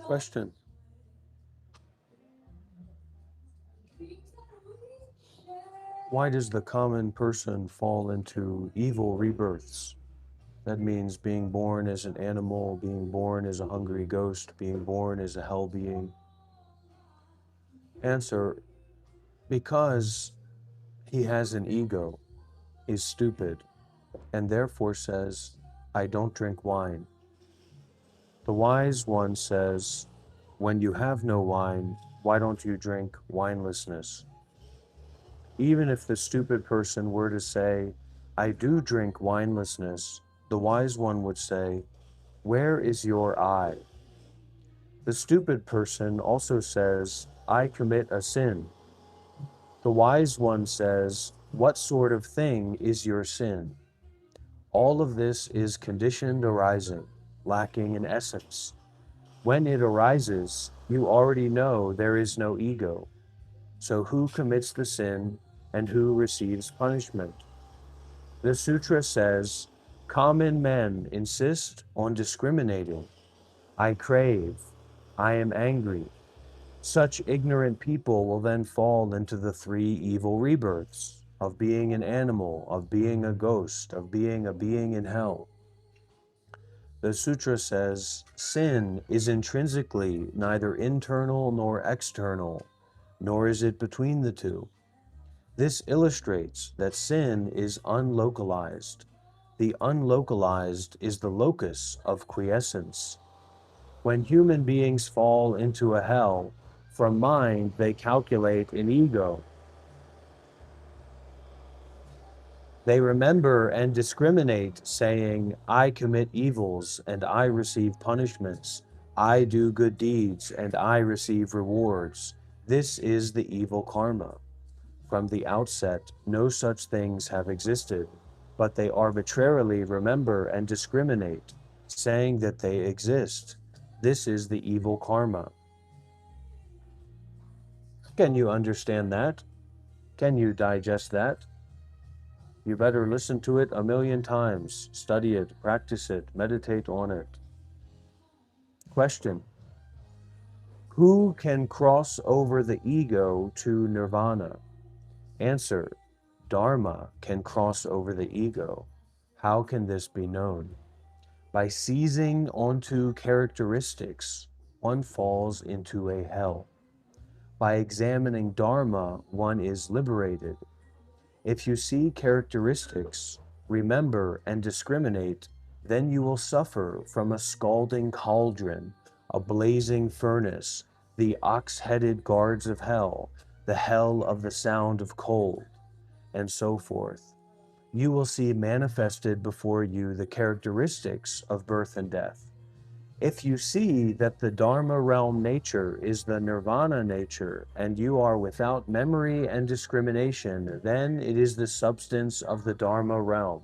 Question. Why does the common person fall into evil rebirths? That means being born as an animal, being born as a hungry ghost, being born as a hell being. Answer, because he has an ego, is stupid, and therefore says, I don't drink wine. The wise one says, when you have no wine, why don't you drink winelessness? Even if the stupid person were to say, I do drink winelessness, the wise one would say, where is your eye? The stupid person also says, I commit a sin. The wise one says, what sort of thing is your sin? All of this is conditioned arising, lacking in essence. When it arises, you already know there is no ego. So who commits the sin and who receives punishment? The sutra says, common men insist on discriminating. I crave, I am angry. Such ignorant people will then fall into the three evil rebirths of being an animal, of being a ghost, of being a being in hell. The sutra says, sin is intrinsically neither internal nor external, nor is it between the two. This illustrates that sin is unlocalized. The unlocalized is the locus of quiescence. When human beings fall into a hell, from mind they calculate an ego. They remember and discriminate, saying, I commit evils and I receive punishments. I do good deeds and I receive rewards. This is the evil karma. From the outset, no such things have existed, but they arbitrarily remember and discriminate, saying that they exist. This is the evil karma. Can you understand that? Can you digest that? You better listen to it 1,000,000 times, study it, practice it, meditate on it. Question. Who can cross over the ego to nirvana? Answer. Dharma can cross over the ego. How can this be known? By seizing onto characteristics, one falls into a hell. By examining Dharma, one is liberated. If you see characteristics, remember and discriminate, then you will suffer from a scalding cauldron, a blazing furnace, the ox-headed guards of hell, the hell of the sound of cold, and so forth. You will see manifested before you the characteristics of birth and death. If you see that the Dharma realm nature is the nirvana nature, and you are without memory and discrimination, then it is the substance of the Dharma realm.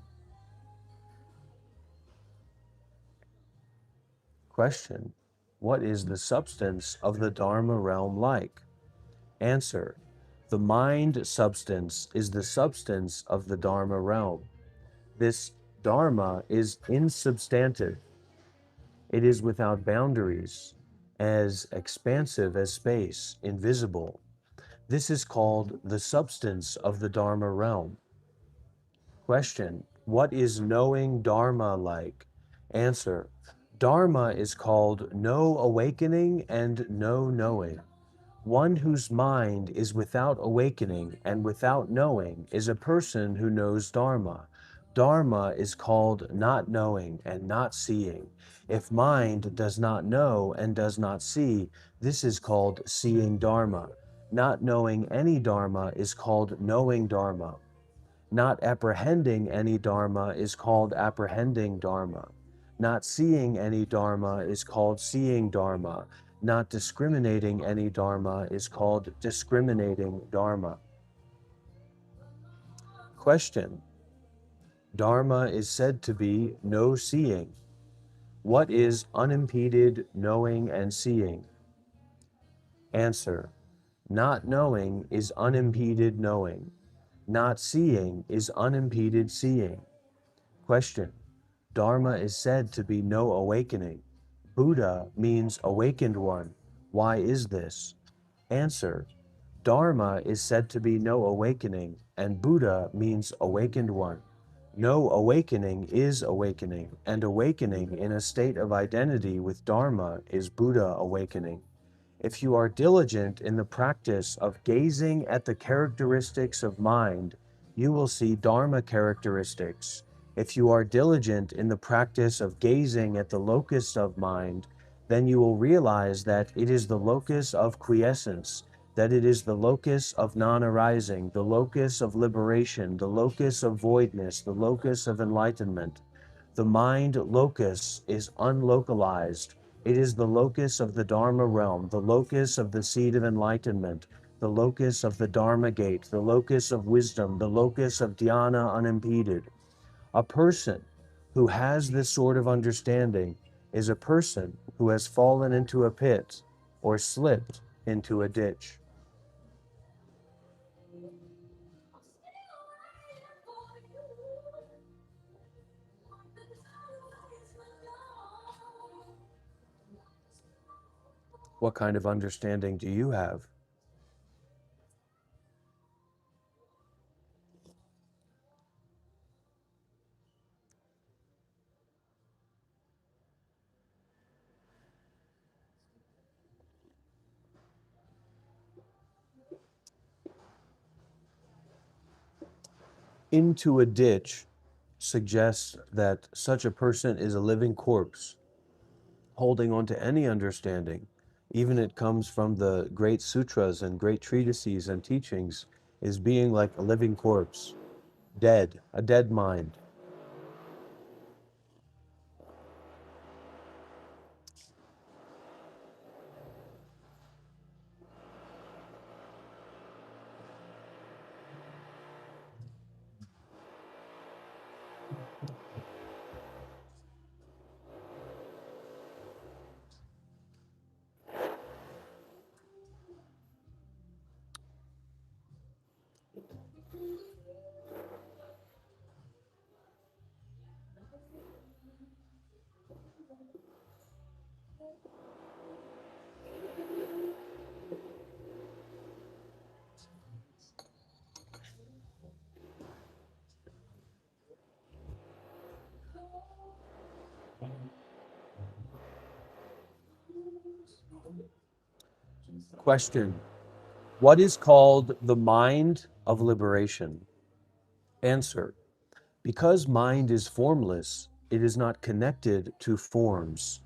Question. What is the substance of the Dharma realm like? Answer. The mind substance is the substance of the Dharma realm. This Dharma is insubstantive. It is without boundaries, as expansive as space, invisible. This is called the substance of the Dharma realm. Question. What is knowing Dharma like? Answer. Dharma is called no awakening and no knowing. One whose mind is without awakening and without knowing is a person who knows Dharma. Dharma is called not knowing and not seeing. If mind does not know and does not see, this is called seeing Dharma. Not knowing any Dharma is called knowing Dharma. Not apprehending any Dharma is called apprehending Dharma. Not seeing any Dharma is called seeing Dharma. Not discriminating any Dharma is called discriminating Dharma. Question. Dharma is said to be no seeing. What is unimpeded knowing and seeing? Answer. Not knowing is unimpeded knowing. Not seeing is unimpeded seeing. Question. Dharma is said to be no awakening. Buddha means awakened one. Why is this? Answer. Dharma is said to be no awakening, and Buddha means awakened one. No awakening is awakening, and awakening in a state of identity with Dharma is Buddha awakening. If you are diligent in the practice of gazing at the characteristics of mind, you will see Dharma characteristics. If you are diligent in the practice of gazing at the locus of mind, then you will realize that it is the locus of quiescence, that it is the locus of non-arising, the locus of liberation, the locus of voidness, the locus of enlightenment. The mind locus is unlocalized. It is the locus of the Dharma realm, the locus of the seed of enlightenment, the locus of the Dharma gate, the locus of wisdom, the locus of dhyana unimpeded. A person who has this sort of understanding is a person who has fallen into a pit or slipped into a ditch. What kind of understanding do you have? Into a ditch suggests that such a person is a living corpse, holding on to any understanding, even it comes from the great sutras and great treatises and teachings, is being like a living corpse, dead, a dead mind. Question: what is called the mind of liberation? Answer: because mind is formless, it is not connected to forms.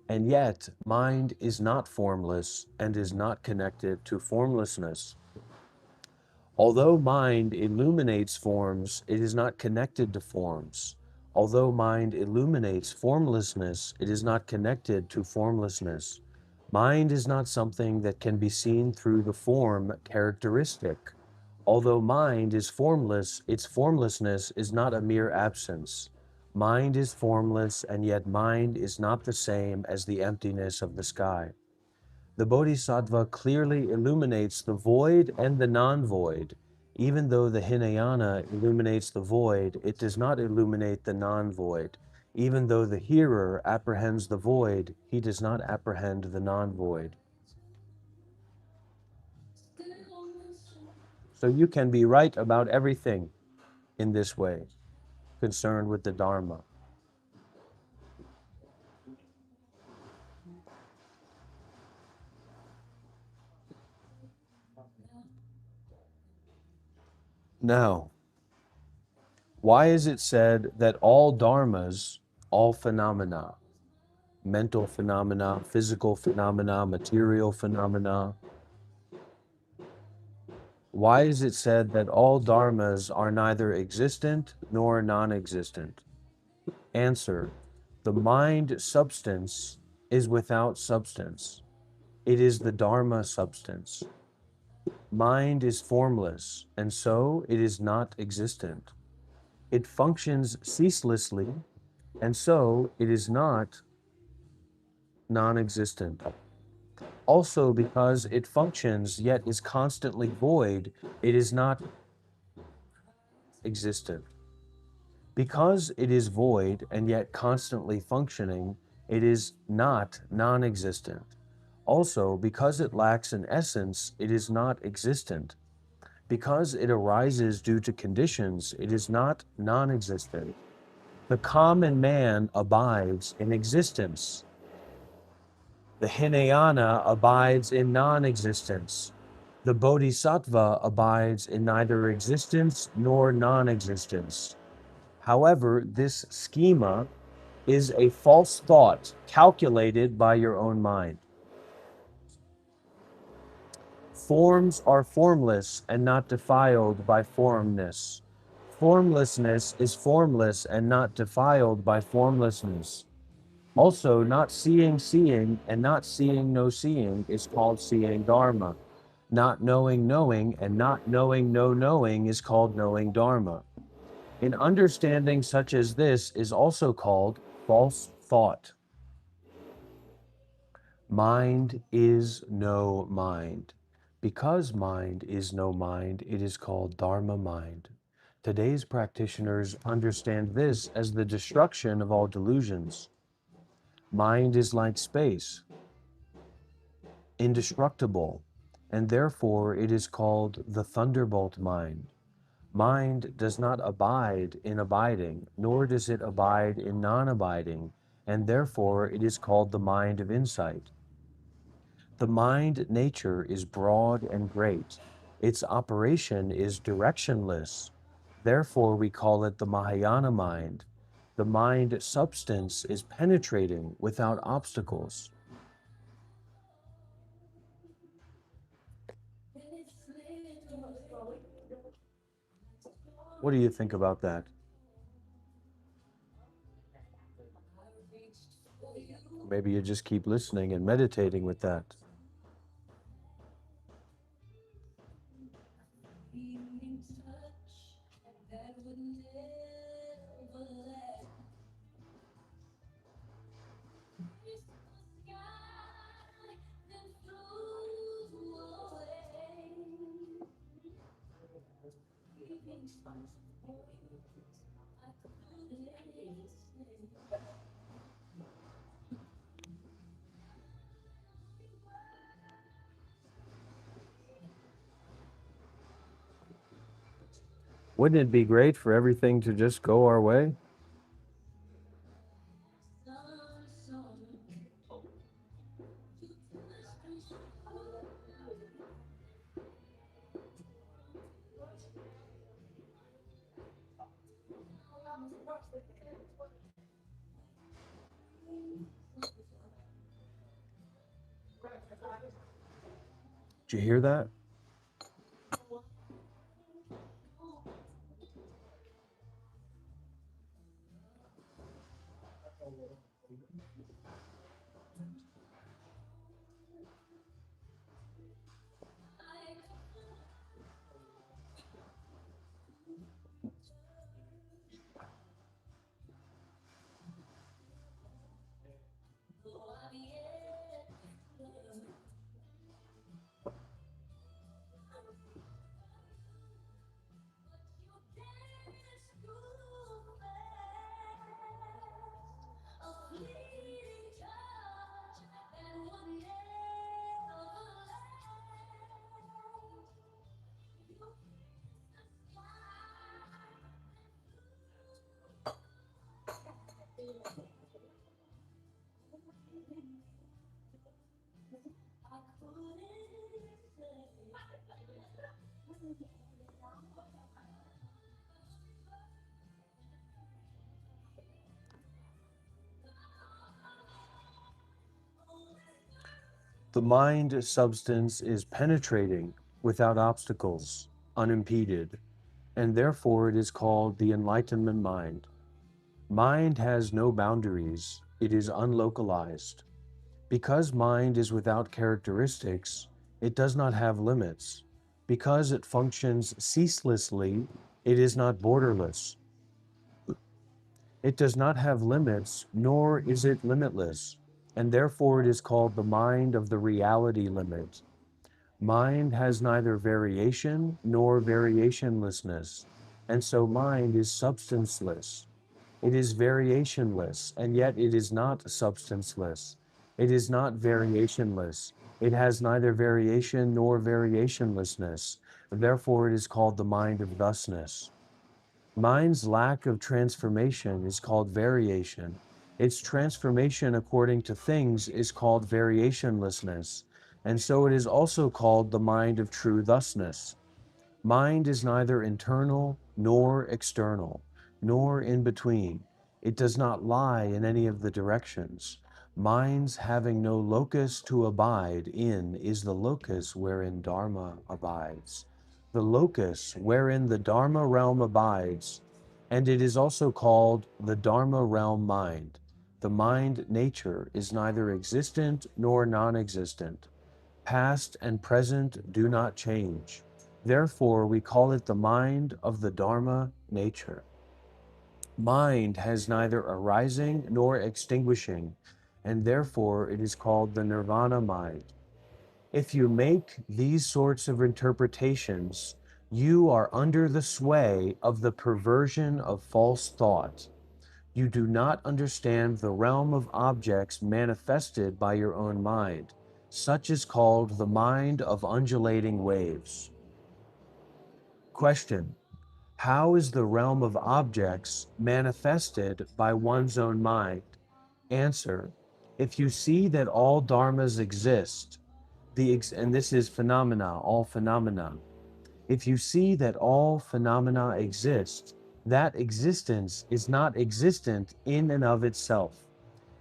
And yet, mind is not formless and is not connected to formlessness. Although mind illuminates forms, it is not connected to forms. Although mind illuminates formlessness, it is not connected to formlessness. Mind is not something that can be seen through the form characteristic. Although mind is formless, its formlessness is not a mere absence. Mind is formless, and yet mind is not the same as the emptiness of the sky. The Bodhisattva clearly illuminates the void and the non-void. Even though the Hinayana illuminates the void, it does not illuminate the non-void. Even though the hearer apprehends the void, he does not apprehend the non-void. So you can be right about everything in this way, concerned with the Dharma. Now, why is it said that all dharmas, all phenomena, mental phenomena, physical phenomena, material phenomena, why is it said that all dharmas are neither existent nor non-existent? Answer: the mind substance is without substance. It is the dharma substance. Mind is formless, and so it is not existent. It functions ceaselessly, and so it is not non-existent. Also, because it functions yet is constantly void, it is not existent. Because it is void and yet constantly functioning, it is not non-existent. Also, because it lacks an essence, it is not existent. Because it arises due to conditions, it is not non-existent. The common man abides in existence. The Hinayana abides in non-existence. The Bodhisattva abides in neither existence nor non-existence. However, this schema is a false thought calculated by your own mind. Forms are formless and not defiled by formness. Formlessness is formless and not defiled by formlessness. Also, not seeing seeing and not seeing no seeing is called seeing Dharma. Not knowing knowing and not knowing no knowing is called knowing Dharma. An understanding such as this is also called false thought. Mind is no mind. Because mind is no mind, it is called Dharma mind. Today's practitioners understand this as the destruction of all delusions. Mind is like space, indestructible, and therefore it is called the thunderbolt mind. Mind does not abide in abiding, nor does it abide in non-abiding, and therefore it is called the mind of insight. The mind nature is broad and great. Its operation is directionless. Therefore we call it the Mahayana mind. The mind substance is penetrating without obstacles. What do you think about that? Maybe you just keep listening and meditating with that. Wouldn't it be great for everything to just go our way? Did you hear that? The mind substance is penetrating without obstacles, unimpeded, and therefore it is called the enlightenment mind. Mind has no boundaries, it is unlocalized. Because mind is without characteristics, it does not have limits. Because it functions ceaselessly, it is not borderless. It does not have limits, nor is it limitless, and therefore it is called the mind of the reality limit. Mind has neither variation nor variationlessness, and so mind is substanceless. It is variationless, and yet it is not substanceless. It is not variationless. It has neither variation nor variationlessness. Therefore, it is called the mind of thusness. Mind's lack of transformation is called variation. Its transformation according to things is called variationlessness, and so it is also called the mind of true thusness. Mind is neither internal nor external, nor in between. It does not lie in any of the directions. Mind's having no locus to abide in is the locus wherein Dharma abides. The locus wherein the Dharma realm abides, and it is also called the Dharma realm mind. The mind nature is neither existent nor non-existent. Past and present do not change. Therefore, we call it the mind of the Dharma nature. Mind has neither arising nor extinguishing, and therefore it is called the Nirvana mind. If you make these sorts of interpretations, you are under the sway of the perversion of false thought. You do not understand the realm of objects manifested by your own mind. Such is called the mind of undulating waves. Question: how is the realm of objects manifested by one's own mind? Answer: if you see that all dharmas exist, and this is phenomena, all phenomena. If you see that all phenomena exist, that existence is not existent in and of itself.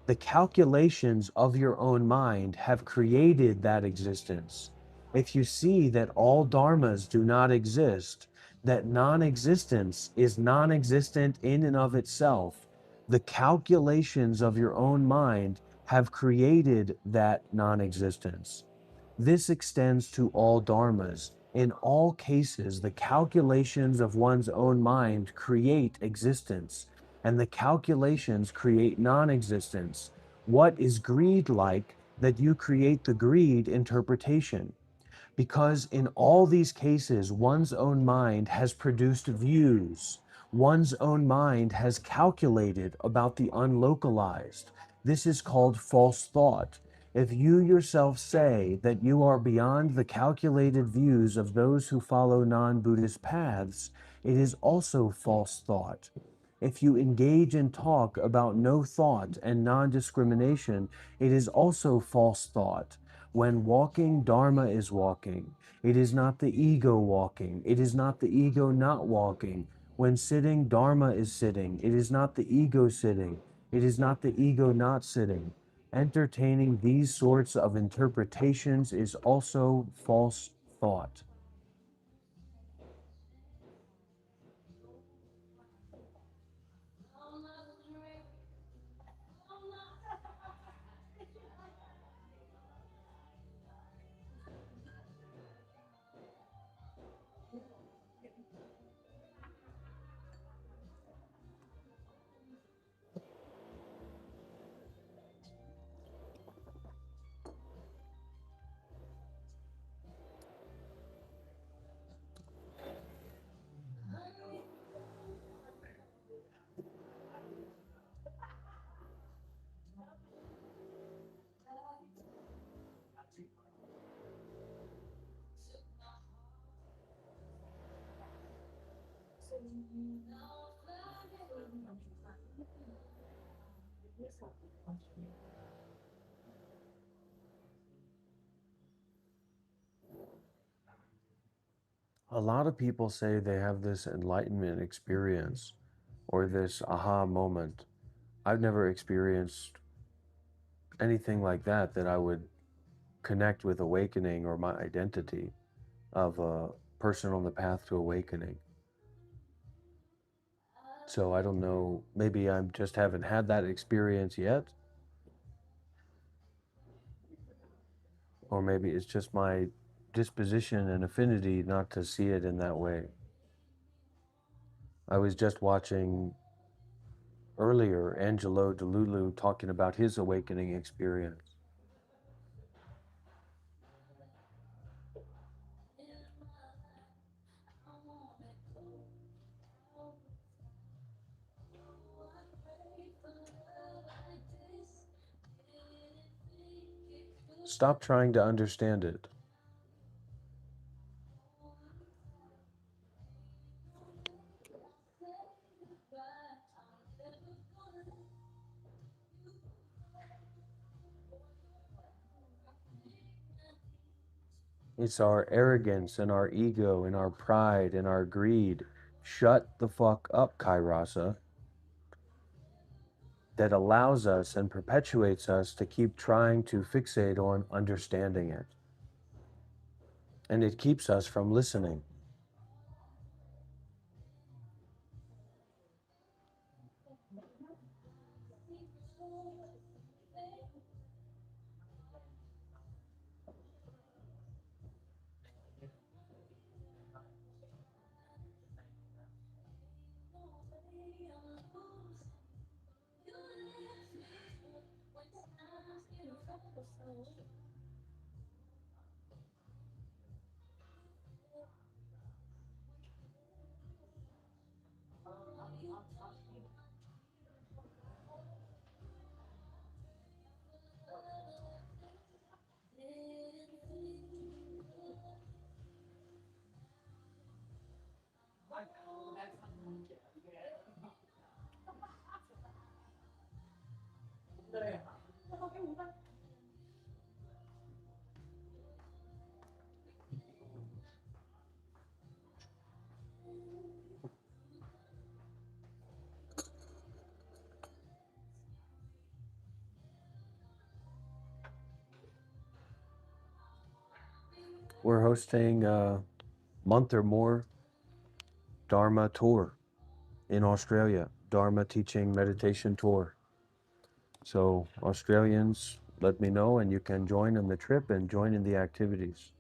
The calculations of your own mind have created that existence. If you see that all dharmas do not exist, that non-existence is non-existent in and of itself, the calculations of your own mind have created that non-existence. This extends to all dharmas. In all cases, the calculations of one's own mind create existence, and the calculations create non-existence. What is greed like that you create the greed interpretation? Because in all these cases, one's own mind has produced views. One's own mind has calculated about the unlocalized. This is called false thought. If you yourself say that you are beyond the calculated views of those who follow non-Buddhist paths, it is also false thought. If you engage in talk about no thought and non-discrimination, it is also false thought. When walking, Dharma is walking. It is not the ego walking. It is not the ego not walking. When sitting, Dharma is sitting. It is not the ego sitting. It is not the ego not sitting. Entertaining these sorts of interpretations is also false thought. A lot of people say they have this enlightenment experience or this aha moment. I've never experienced anything like that I would connect with awakening or my identity of a person on the path to awakening. So I don't know, maybe I just haven't had that experience yet, or maybe it's just my disposition and affinity not to see it in that way. I was just watching earlier Angelo Delulu talking about his awakening experience. Stop trying to understand it. It's our arrogance and our ego and our pride and our greed. Shut the fuck up, Kairasa. That allows us and perpetuates us to keep trying to fixate on understanding it. And it keeps us from listening. We're hosting a month or more Dharma tour in Australia, Dharma teaching meditation tour. So Australians, let me know and you can join in the trip and join in the activities.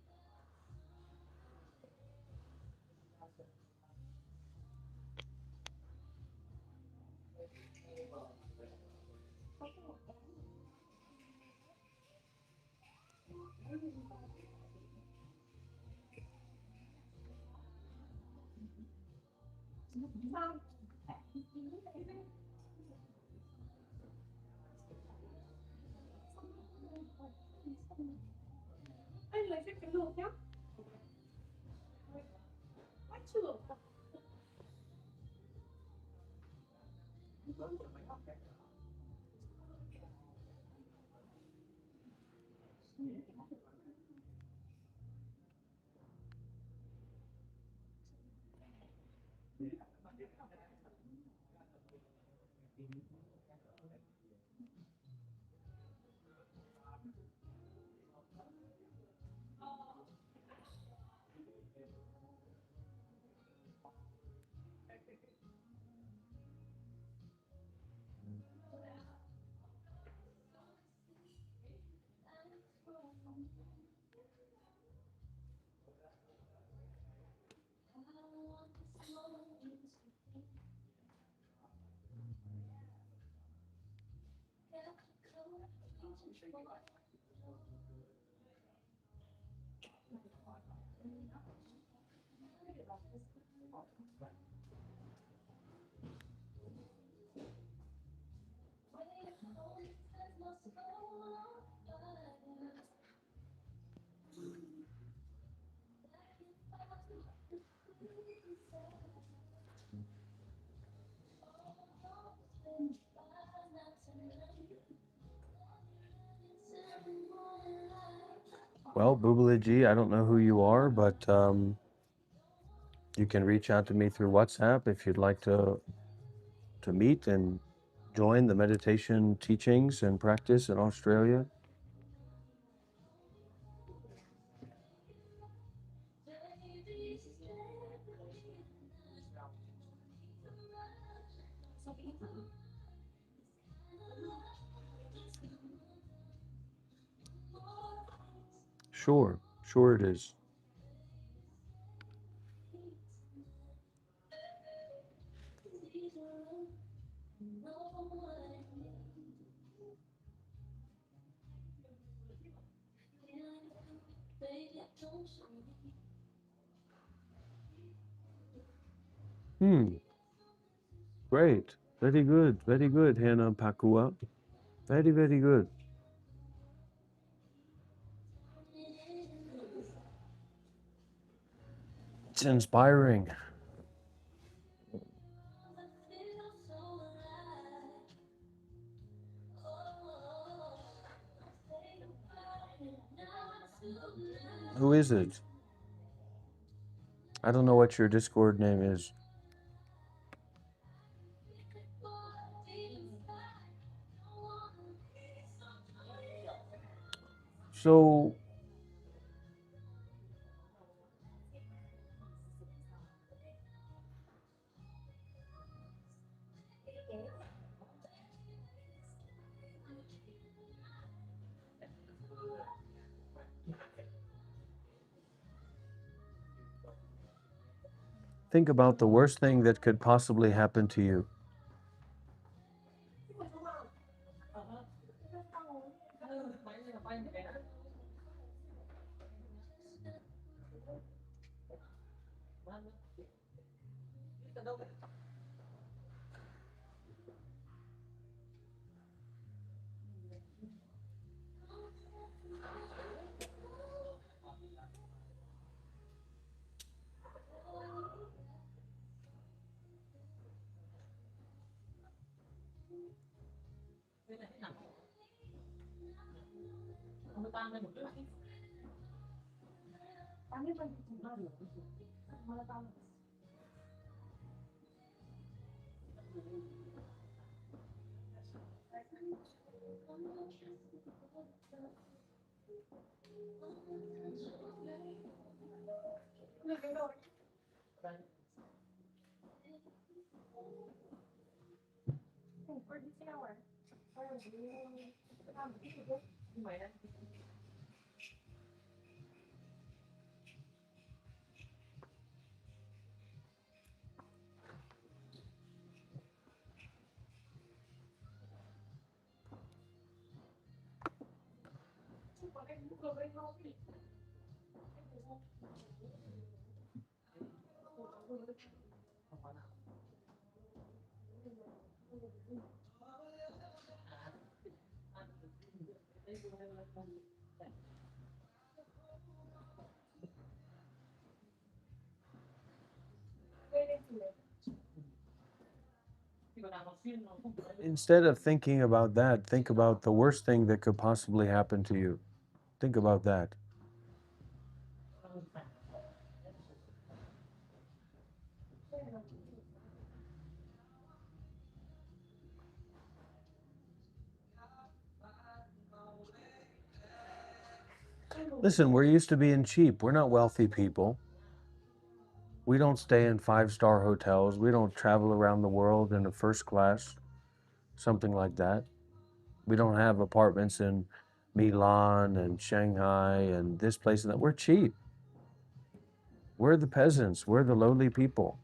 Well, Bubalaji, I don't know who you are, but you can reach out to me through WhatsApp if you'd like to meet and join the meditation teachings and practice in Australia. Sure, sure it is. Great. Very good, Hannah Pakua. Very, very good. It's inspiring. Who is it? I don't know what your Discord name is. So, think about the worst thing that could possibly happen to you. Instead of thinking about that, think about the worst thing that could possibly happen to you. Think about that. Listen, we're used to being cheap. We're not wealthy people. We don't stay in five-star hotels. We don't travel around the world in a first class, something like that. We don't have apartments in Milan and Shanghai and this place and that. We're cheap. We're the peasants. We're the lowly people.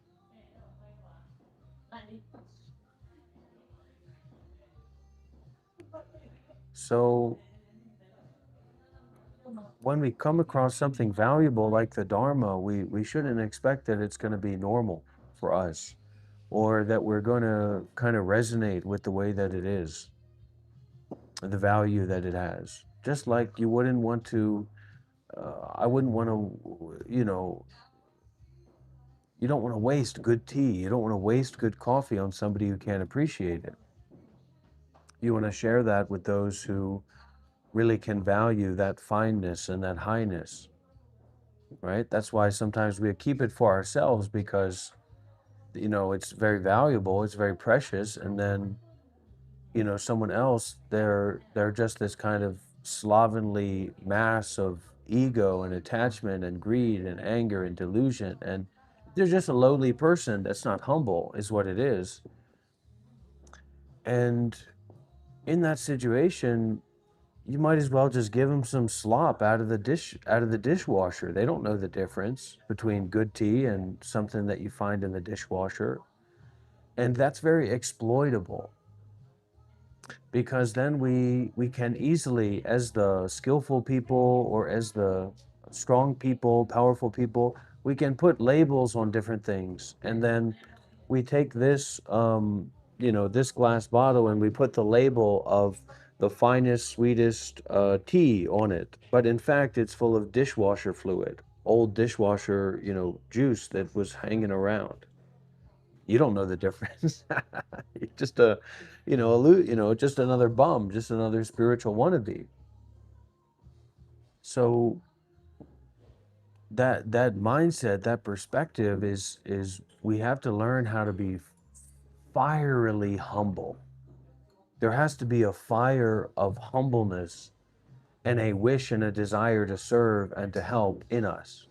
So when we come across something valuable like the Dharma, we shouldn't expect that it's going to be normal for us or that we're going to kind of resonate with the way that it is, the value that it has. Just like you wouldn't want to, I wouldn't want to, you don't want to waste good tea. You don't want to waste good coffee on somebody who can't appreciate it. You want to share that with those who really can value that fineness and that highness, right? That's why sometimes we keep it for ourselves because, it's very valuable, it's very precious, and then, someone else, they're just this kind of slovenly mass of ego and attachment and greed and anger and delusion, and they're just a lowly person that's not humble, is what it is. And in that situation, you might as well just give them some slop out of the dishwasher. They don't know the difference between good tea and something that you find in the dishwasher. And that's very exploitable because then we can easily, as the skillful people or as the strong people, powerful people, we can put labels on different things. And then we take this, this glass bottle and we put the label of the finest, sweetest tea on it. But in fact, it's full of dishwasher fluid. old dishwasher, juice that was hanging around. You don't know the difference. You're just just another bum, just another spiritual wannabe. So that mindset, that perspective is we have to learn how to be fierily humble. There has to be a fire of humbleness and a wish and a desire to serve and to help in us.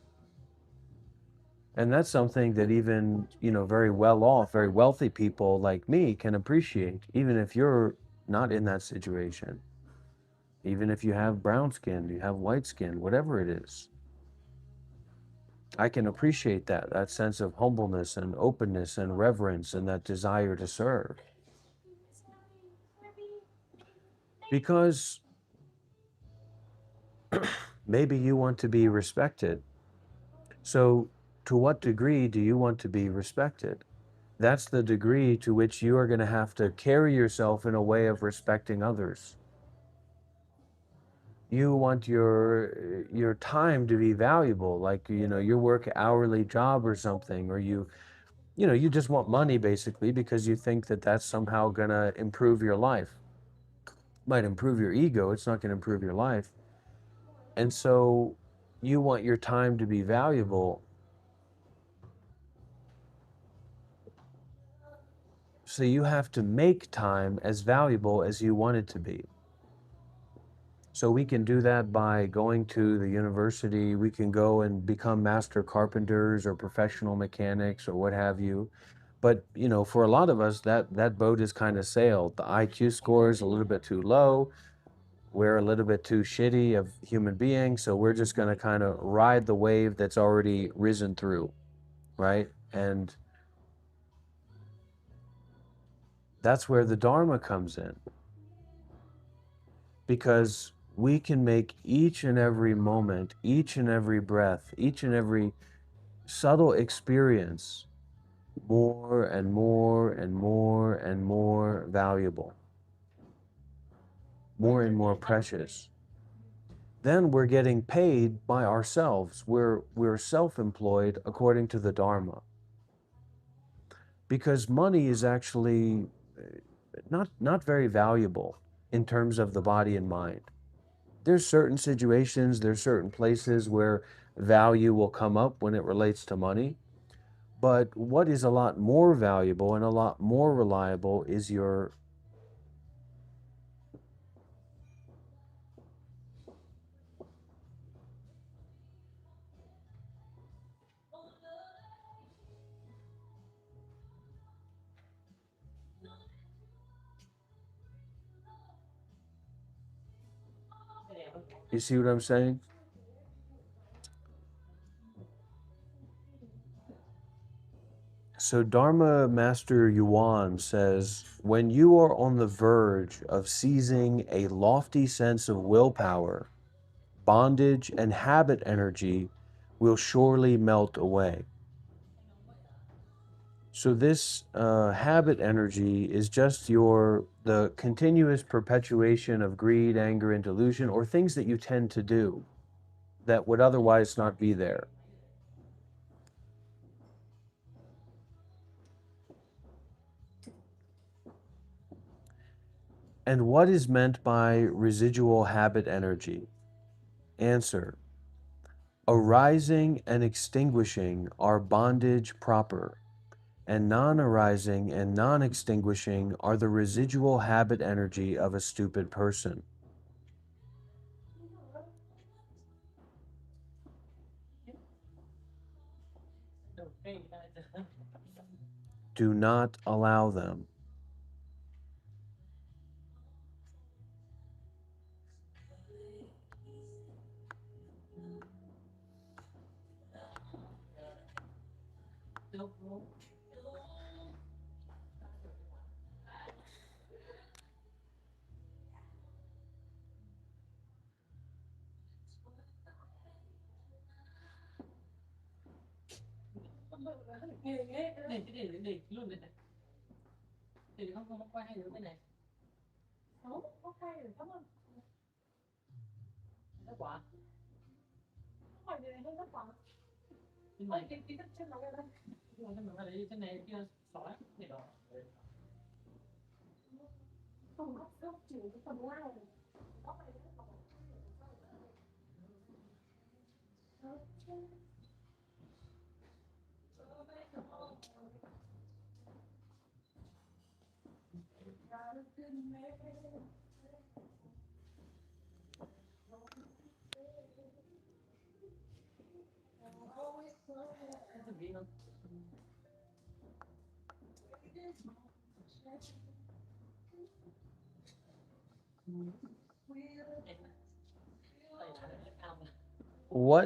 And that's something that even, very well off, very wealthy people like me can appreciate, even if you're not in that situation. Even if you have brown skin, you have white skin, whatever it is. I can appreciate that sense of humbleness and openness and reverence and that desire to serve. Because maybe you want to be respected. So, to what degree do you want to be respected? That's the degree to which you are going to have to carry yourself in a way of respecting others. You want your time to be valuable, like your work hourly job or something, or you just want money basically because you think that that's somehow going to improve your life. Might improve your ego, it's not going to improve your life. And so you want your time to be valuable. So you have to make time as valuable as you want it to be. So we can do that by going to the university. We can go and become master carpenters or professional mechanics or what have you. But, for a lot of us, that boat is kind of sailed. The IQ score is a little bit too low. We're a little bit too shitty of human beings. So we're just going to kind of ride the wave that's already risen through, right? And that's where the Dharma comes in. Because we can make each and every moment, each and every breath, each and every subtle experience more and more and more and more valuable, more and more precious. Then we're getting paid by ourselves. We're self-employed according to the Dharma. Because money is actually not very valuable in terms of the body and mind. There's certain situations, there's certain places where value will come up when it relates to money. But what is a lot more valuable and a lot more reliable is your you see what I'm saying? So Dharma Master Yuan says, when you are on the verge of seizing a lofty sense of willpower, bondage and habit energy will surely melt away. So this habit energy is just the continuous perpetuation of greed, anger, and delusion, or things that you tend to do that would otherwise not be there. And what is meant by residual habit energy? Answer: arising and extinguishing are bondage proper, and non-arising and non-extinguishing are the residual habit energy of a stupid person. Do not allow them.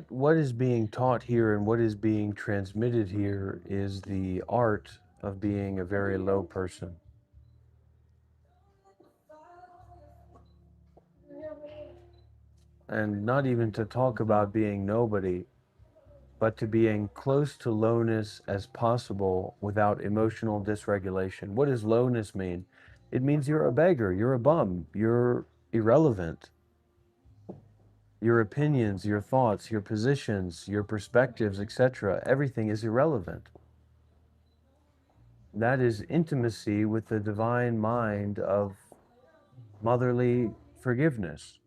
What is being taught here and what is being transmitted here is the art of being a very low person. And not even to talk about being nobody, but to being close to lowness as possible without emotional dysregulation. What does lowness mean? It means you're a beggar, you're a bum, you're irrelevant. Your opinions, your thoughts, your positions, your perspectives, etc., everything is irrelevant. That is intimacy with the divine mind of motherly forgiveness.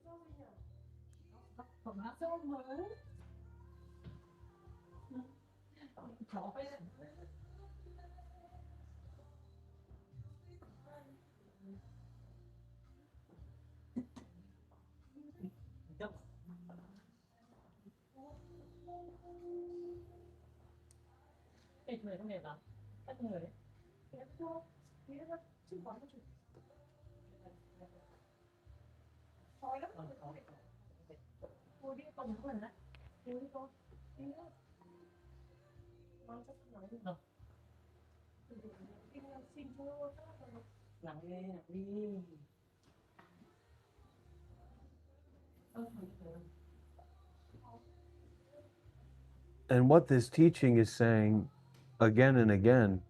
And what this teaching is saying again and again,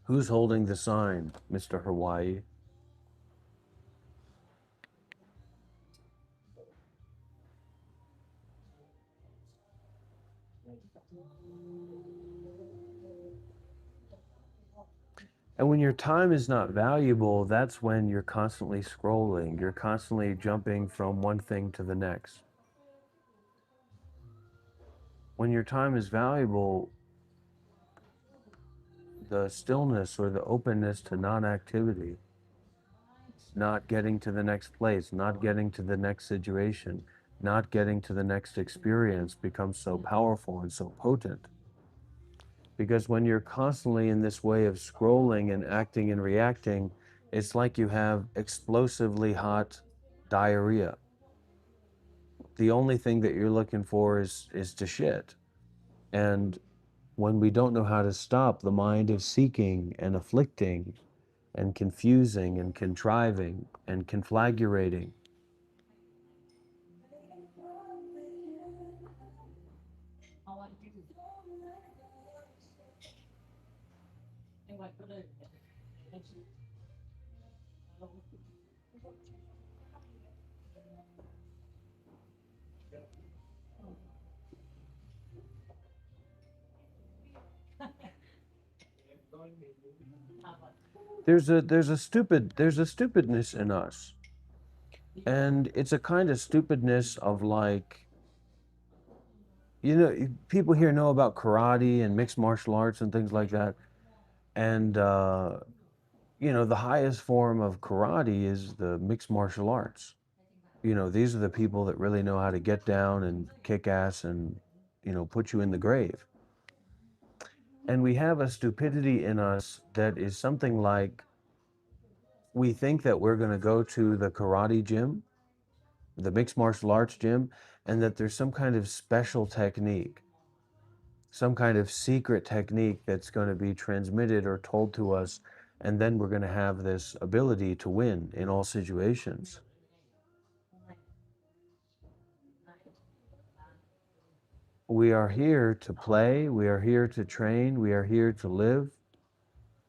who's holding the sign, Mr. Hawaii? And when your time is not valuable, that's when you're constantly scrolling. You're constantly jumping from one thing to the next. When your time is valuable, the stillness or the openness to non-activity, not getting to the next place, not getting to the next situation, not getting to the next experience becomes so powerful and so potent. Because when you're constantly in this way of scrolling and acting and reacting, it's like you have explosively hot diarrhea. The only thing that you're looking for is to shit. And when we don't know how to stop the mind of seeking and afflicting and confusing and contriving and conflagrating, there's a stupidness in us. And it's a kind of stupidness of like, people here know about karate and mixed martial arts and things like that. And, the highest form of karate is the mixed martial arts. These are the people that really know how to get down and kick ass and, put you in the grave. And we have a stupidity in us that is something like we think that we're going to go to the karate gym, the mixed martial arts gym, and that there's some kind of special technique, some kind of secret technique that's going to be transmitted or told to us, and then we're going to have this ability to win in all situations. We are here to play, we are here to train, we are here to live,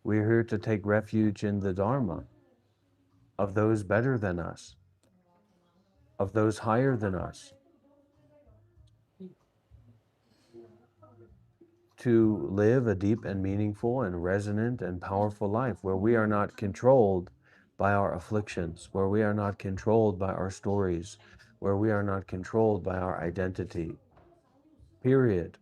we are here to take refuge in the Dharma of those better than us, of those higher than us, to live a deep and meaningful and resonant and powerful life where we are not controlled by our afflictions, where we are not controlled by our stories, where we are not controlled by our identity. Period.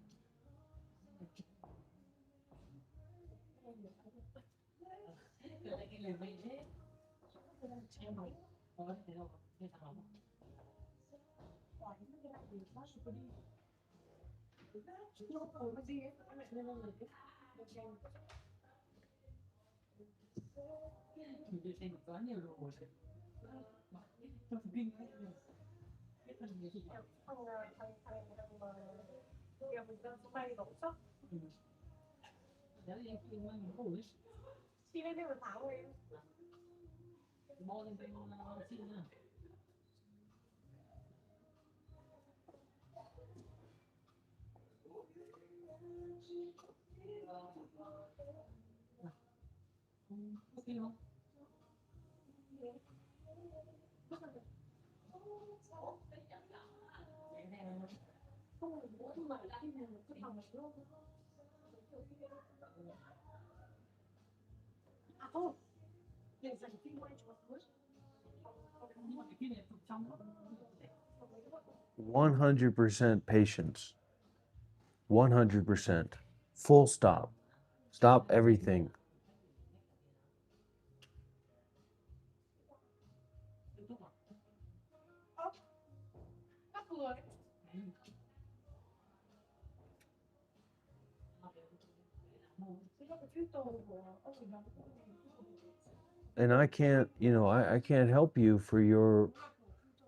One 100% patience. 100%. Full stop. Stop everything. And I can't, I can't help you for your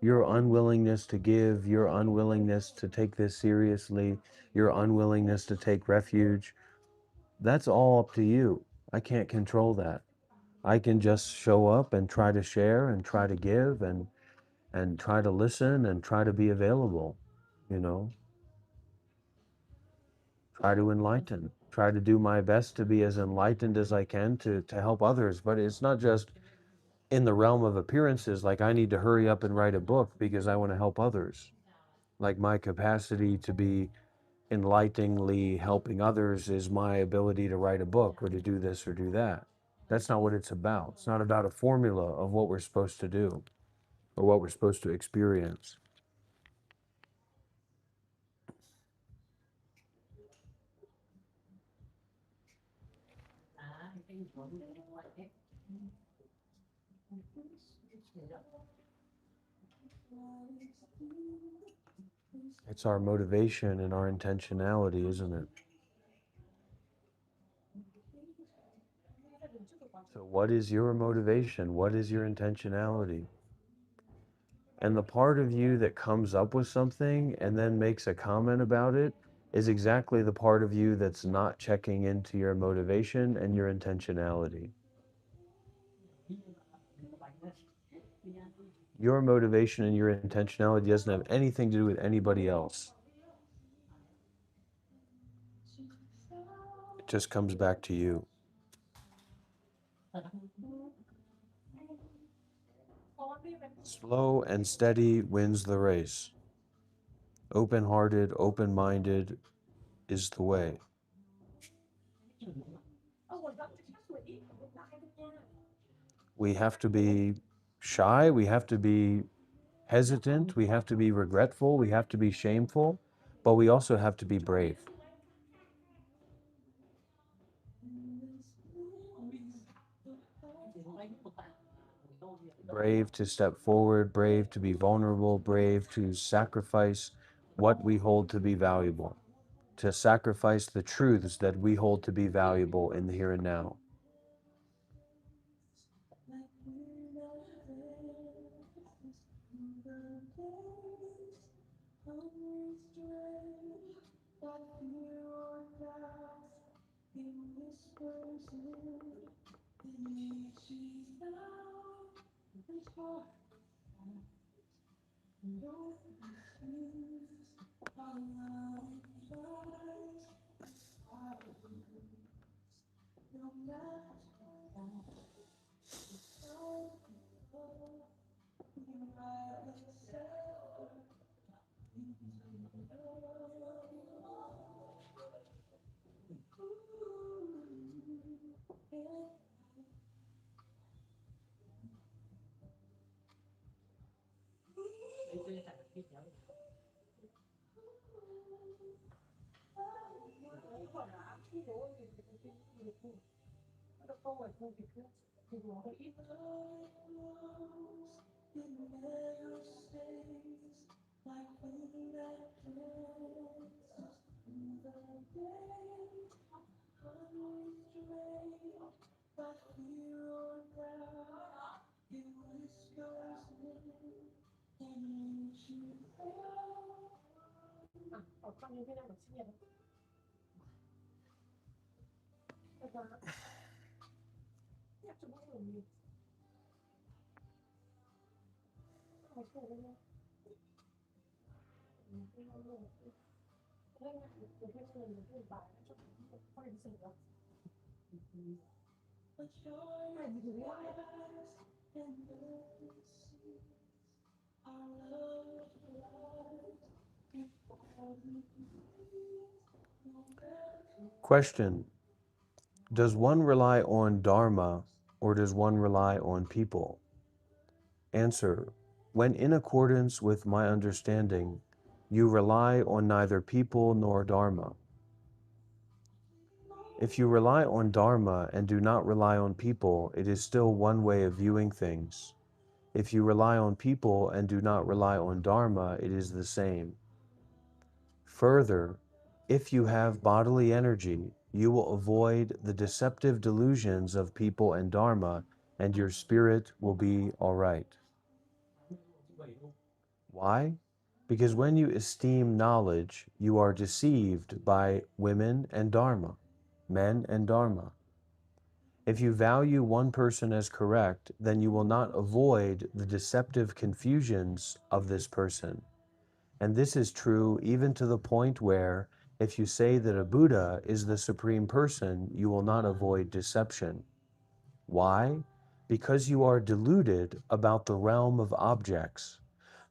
unwillingness to give, your unwillingness to take this seriously, your unwillingness to take refuge. That's all up to you. I can't control that. I can just show up and try to share and try to give and try to listen and try to be available, you know, try to enlighten, try to do my best to be as enlightened as I can to help others. But it's not just in the realm of appearances, like I need to hurry up and write a book because I want to help others. Like my capacity to be enlighteningly helping others is my ability to write a book or to do this or do that. That's not what it's about. It's not about a formula of what we're supposed to do or what we're supposed to experience. It's our motivation and our intentionality, isn't it? So, what is your motivation? What is your intentionality? And the part of you that comes up with something and then makes a comment about it is exactly the part of you that's not checking into your motivation and your intentionality. Your motivation and your intentionality doesn't have anything to do with anybody else. It just comes back to you. Slow and steady wins the race. Open-hearted, open-minded is the way. We have to be shy, we have to be hesitant, we have to be regretful, we have to be shameful, but we also have to be brave. Brave to step forward, brave to be vulnerable, brave to sacrifice what we hold to be valuable. to sacrifice the truths that we hold to be valuable in the here and now. Question: does one rely on Dharma or does one rely on people? Answer: when in accordance with my understanding, you rely on neither people nor Dharma. If you rely on Dharma and do not rely on people, it is still one way of viewing things. If you rely on people and do not rely on Dharma, it is the same. Further, if you have bodily energy, you will avoid the deceptive delusions of people and Dharma, and your spirit will be all right. Why? Because when you esteem knowledge, you are deceived by women and Dharma, men and Dharma. If you value one person as correct, then you will not avoid the deceptive confusions of this person. And this is true even to the point where, if you say that a Buddha is the supreme person, you will not avoid deception. Why? Because you are deluded about the realm of objects.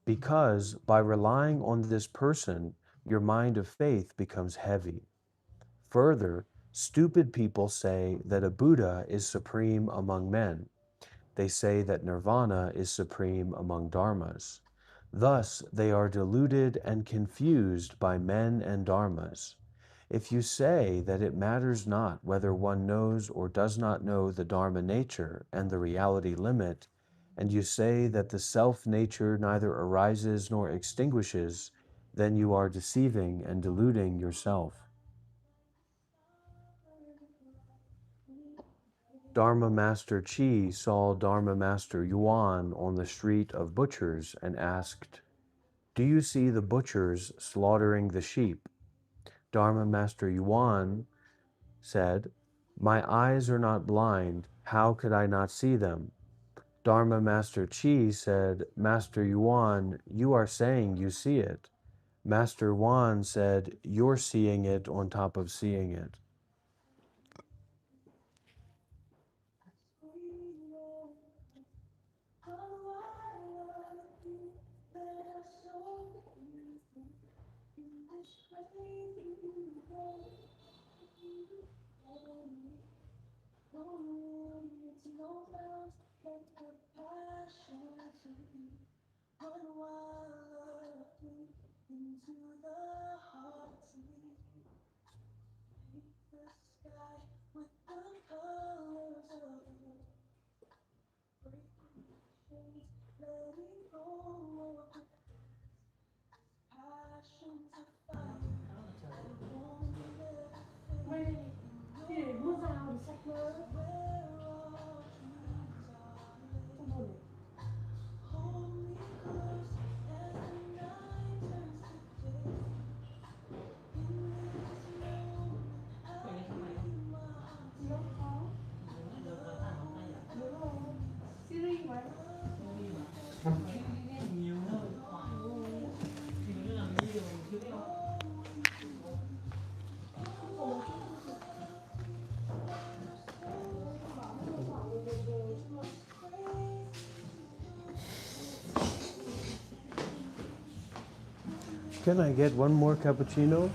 Because by relying on this person, your mind of faith becomes heavy. Further, stupid people say that a Buddha is supreme among men. They say that nirvana is supreme among dharmas. Thus, they are deluded and confused by men and dharmas. If you say that it matters not whether one knows or does not know the dharma nature and the reality limit, and you say that the self-nature neither arises nor extinguishes, then you are deceiving and deluding yourself. Dharma Master Chi saw Dharma Master Yuan on the street of butchers and asked, "Do you see the butchers slaughtering the sheep?" Dharma Master Yuan said, "My eyes are not blind. How could I not see them?" Dharma Master Chi said, "Master Yuan, you are saying you see it." Master Yuan said, "You're seeing it on top of seeing it." Can I get one more cappuccino?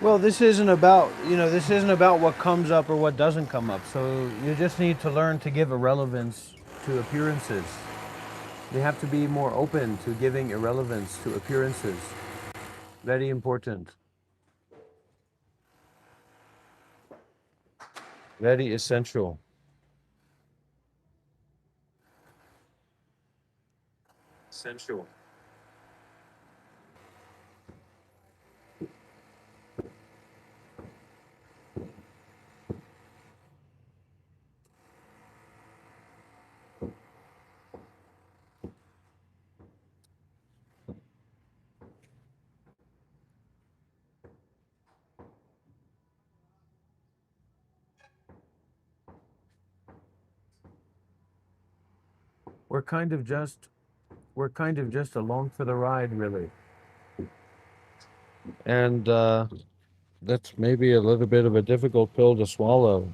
Well, this isn't about, this isn't about what comes up or what doesn't come up. So you just need to learn to give irrelevance to appearances. You have to be more open to giving irrelevance to appearances. Very important. Very essential. Essential. We're kind of just we're kind of just along for the ride, really. And that's maybe a little bit of a difficult pill to swallow,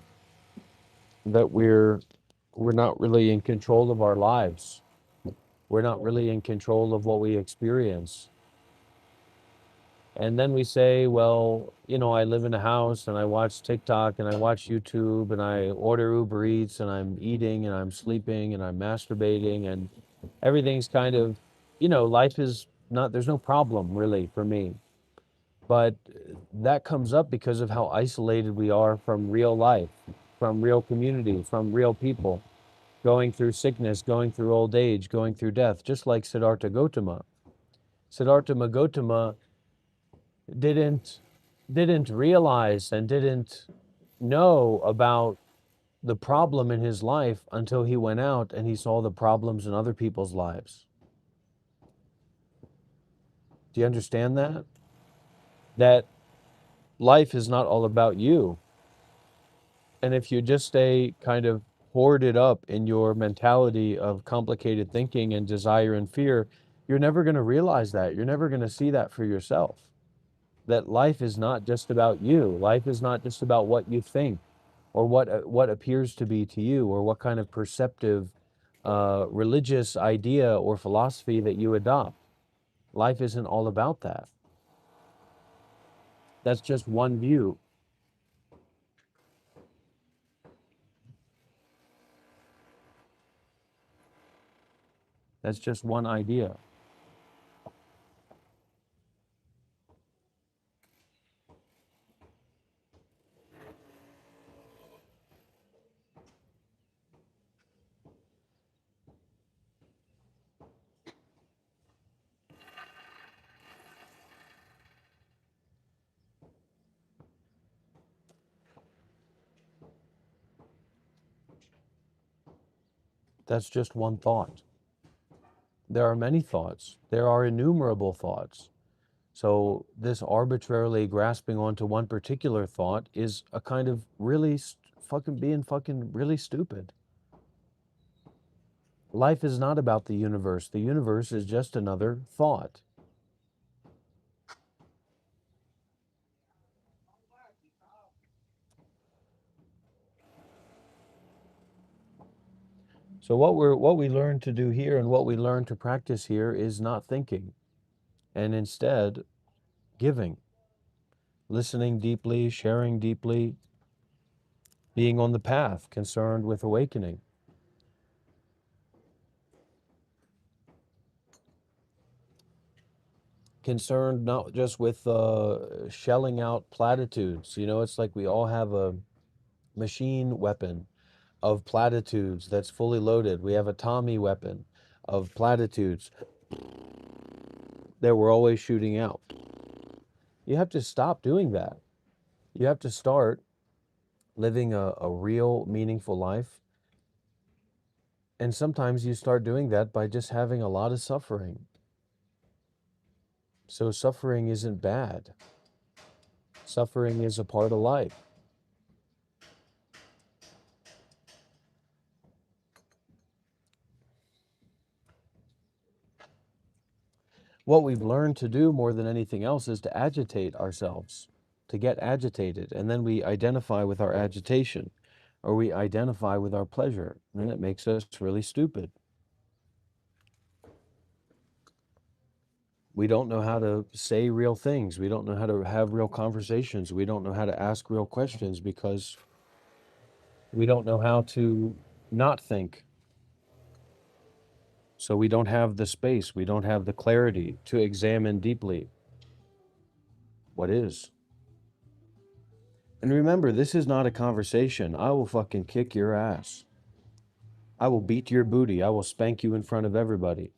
that we're not really in control of our lives. We're not really in control of what we experience. And then we say, well, I live in a house and I watch TikTok and I watch YouTube and I order Uber Eats and I'm eating and I'm sleeping and I'm masturbating and everything's kind of, life is not, there's no problem really for me. But that comes up because of how isolated we are from real life, from real community, from real people, going through sickness, going through old age, going through death, just like Siddhartha Gautama. Siddhartha Gautama didn't didn't realize and didn't know about the problem in his life until he went out and he saw the problems in other people's lives. Do you understand that? That life is not all about you. And if you just stay kind of hoarded up in your mentality of complicated thinking and desire and fear, you're never going to realize that. You're never going to see that for yourself. That life is not just about you. Life is not just about what you think or what appears to be to you or what kind of perceptive religious idea or philosophy that you adopt. Life isn't all about that. That's just one view. That's just one idea. That's just one thought. There are many thoughts. There are innumerable thoughts. So this arbitrarily grasping onto one particular thought is a kind of really fucking being fucking really stupid. Life is not about the universe. The universe is just another thought. So what we learn to do here and what we learn to practice here is not thinking, and instead giving, listening deeply, sharing deeply, being on the path, concerned with awakening. Concerned not just with shelling out platitudes. It's like we all have a machine weapon of platitudes that's fully loaded. We have a Tommy weapon of platitudes that we're always shooting out. You have to stop doing that. You have to start living a real, meaningful life. And sometimes you start doing that by just having a lot of suffering. So suffering isn't bad. Suffering is a part of life. What we've learned to do more than anything else is to agitate ourselves, to get agitated. And then we identify with our agitation or we identify with our pleasure. And it makes us really stupid. We don't know how to say real things. We don't know how to have real conversations. We don't know how to ask real questions because we don't know how to not think. So we don't have the space, we don't have the clarity to examine deeply what is. And remember, this is not a conversation. I will fucking kick your ass. I will beat your booty. I will spank you in front of everybody.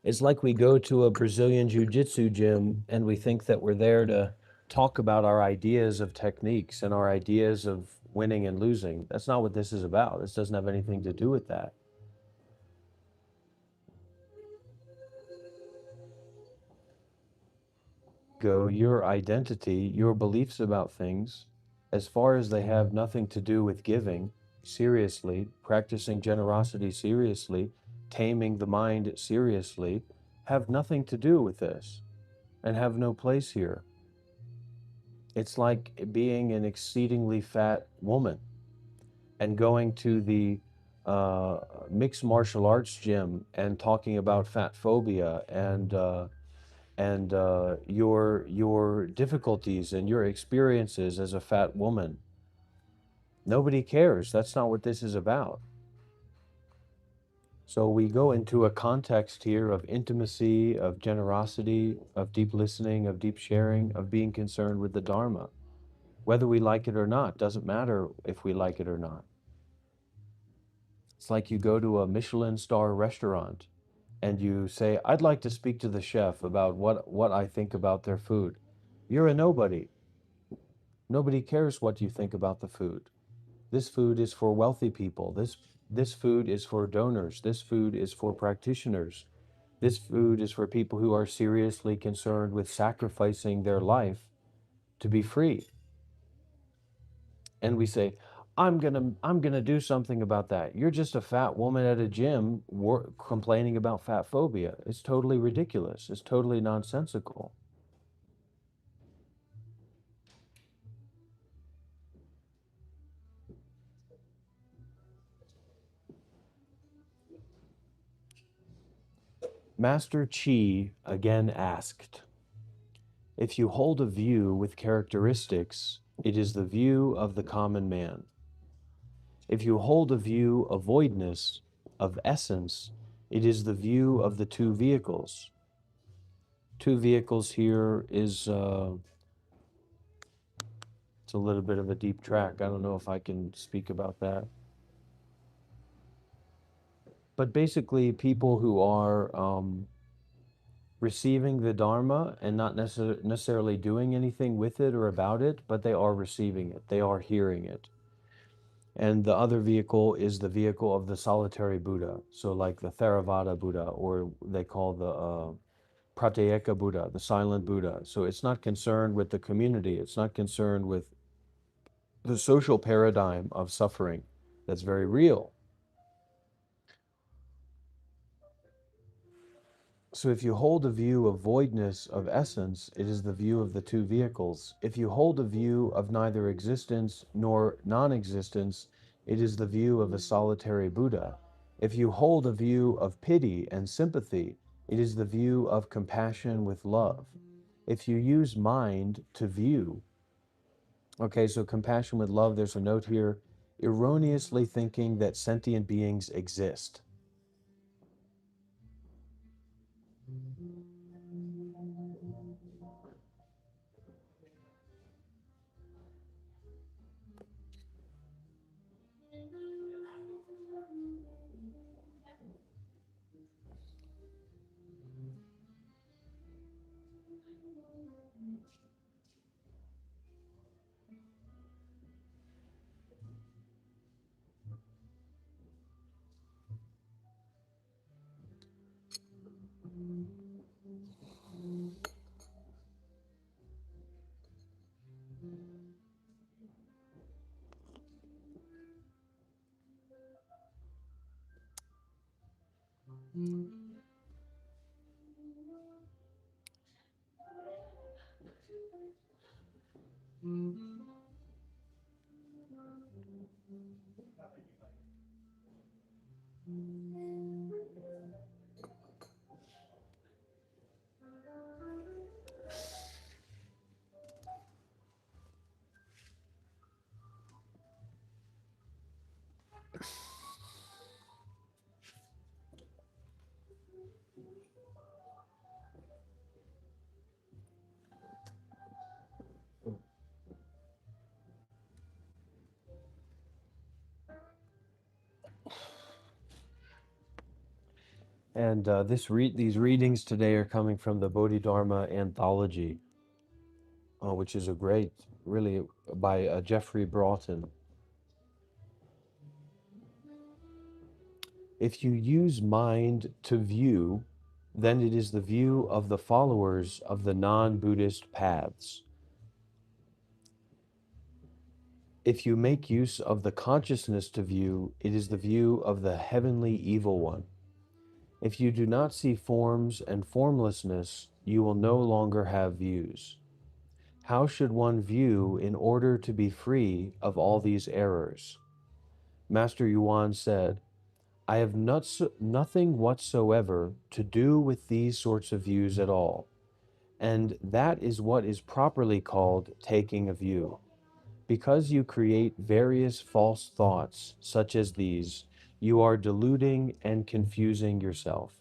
It's like we go to a Brazilian jiu-jitsu gym and we think that we're there to talk about our ideas of techniques and our ideas of winning and losing. That's not what this is about. This doesn't have anything to do with that. Go, your identity, your beliefs about things, as far as they have nothing to do with giving seriously, practicing generosity seriously, taming the mind seriously, have nothing to do with this and have no place here. It's like being an exceedingly fat woman and going to the mixed martial arts gym and talking about fat phobia and your difficulties and your experiences as a fat woman. Nobody cares. That's not what this is about. So we go into a context here of intimacy, of generosity, of deep listening, of deep sharing, of being concerned with the Dharma. Whether we like it or not, doesn't matter if we like it or not. It's like you go to a Michelin star restaurant and you say, I'd like to speak to the chef about what I think about their food. You're a nobody. Nobody cares what you think about the food. This food is for wealthy people. This food is for donors. This food is for practitioners. This food is for people who are seriously concerned with sacrificing their life to be free. And we say, I'm gonna do something about that. You're just a fat woman at a gym complaining about fat phobia. It's totally ridiculous. It's totally nonsensical. Master Chi again asked, if you hold a view with characteristics, it is the view of the common man. If you hold a view of voidness, of essence, it is the view of the two vehicles. Two vehicles here is, it's a little bit of a deep track. I don't know if I can speak about that. But basically, people who are receiving the Dharma and not necessarily doing anything with it or about it, but they are receiving it, they are hearing it. And the other vehicle is the vehicle of the solitary Buddha. So, like the Theravada Buddha, or they call the Pratyeka Buddha, the silent Buddha. So, it's not concerned with the community, it's not concerned with the social paradigm of suffering that's very real. So if you hold a view of voidness of essence, it is the view of the two vehicles. If you hold a view of neither existence nor non-existence, it is the view of a solitary Buddha. If you hold a view of pity and sympathy, it is the view of compassion with love. If you use mind to view, okay, so compassion with love, there's a note here, erroneously thinking that sentient beings exist. And these readings today are coming from the Bodhidharma Anthology, which is a great, really, by Jeffrey Broughton. If you use mind to view, then it is the view of the followers of the non-Buddhist paths. If you make use of the consciousness to view, it is the view of the heavenly evil one. If you do not see forms and formlessness, you will no longer have views. How should one view in order to be free of all these errors? Master Yuan said, I have nothing whatsoever to do with these sorts of views at all, and that is what is properly called taking a view. Because you create various false thoughts, such as these, you are deluding and confusing yourself.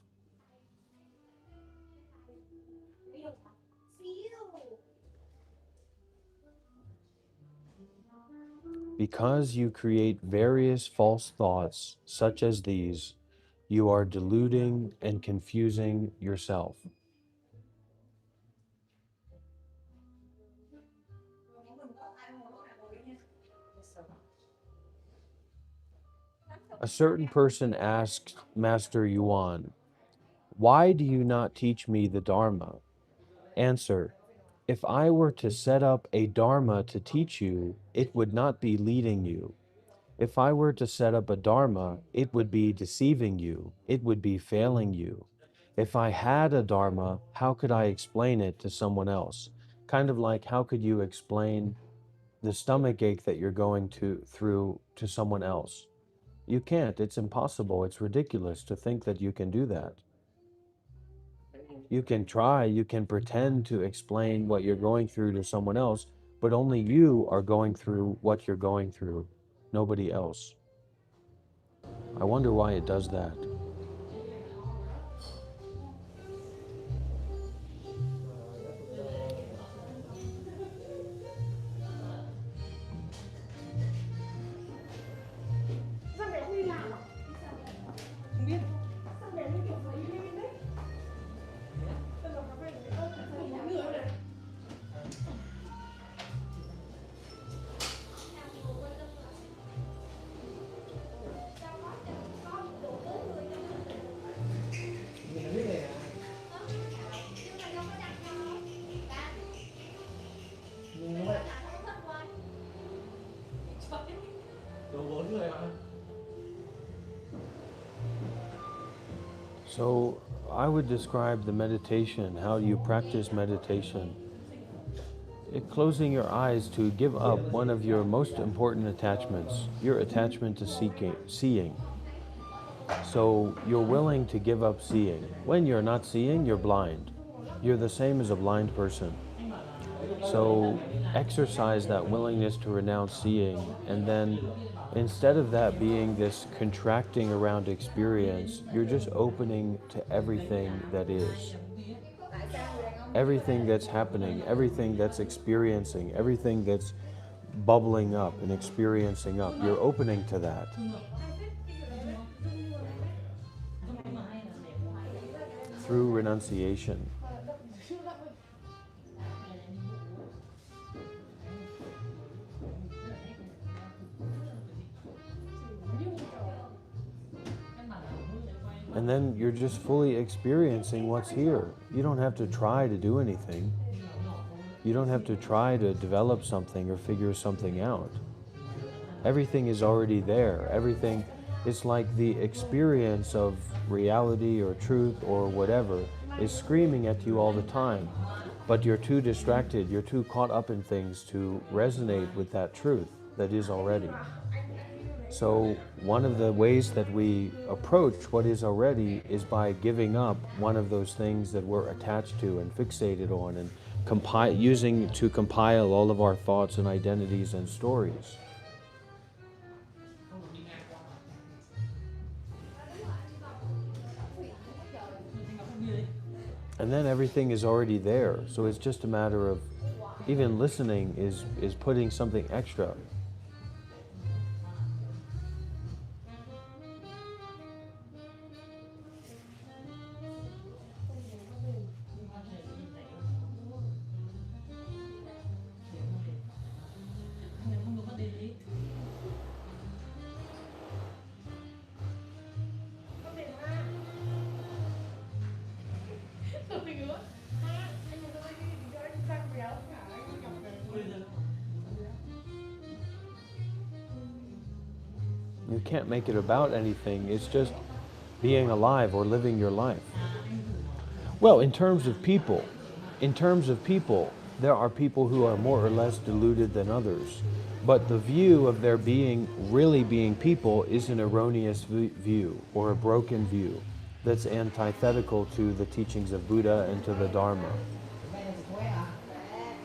Because you create various false thoughts, such as these, you are deluding and confusing yourself. A certain person asked Master Yuan, why do you not teach me the Dharma? Answer, if I were to set up a Dharma to teach you, it would not be leading you. If I were to set up a Dharma, it would be deceiving you. It would be failing you. If I had a Dharma, how could I explain it to someone else? Kind of like, how could you explain the stomach ache that you're going through to someone else? You can't. It's impossible. It's ridiculous to think that you can do that. You can try, you can pretend to explain what you're going through to someone else, but only you are going through what you're going through, nobody else. I wonder why it does that. So I would describe the meditation, how you practice meditation. Closing your eyes to give up one of your most important attachments, your attachment to seeing. So you're willing to give up seeing. When you're not seeing, you're blind. You're the same as a blind person. So exercise that willingness to renounce seeing, and then instead of that being this contracting around experience, you're just opening to everything that is. Everything that's happening, everything that's experiencing, everything that's bubbling up and experiencing up, you're opening to that. Through renunciation. And then you're just fully experiencing what's here. You don't have to try to do anything. You don't have to try to develop something or figure something out. Everything is already there. Everything, it's like the experience of reality or truth or whatever is screaming at you all the time. But you're too distracted, you're too caught up in things to resonate with that truth that is already. So one of the ways that we approach what is already is by giving up one of those things that we're attached to and fixated on, and using to compile all of our thoughts and identities and stories. And then everything is already there. So it's just a matter of even listening is putting something extra. You can't make it about anything. It's just being alive or living your life. Well, in terms of people, there are people who are more or less deluded than others. But the view of their being, really being people, is an erroneous view or a broken view that's antithetical to the teachings of Buddha and to the Dharma.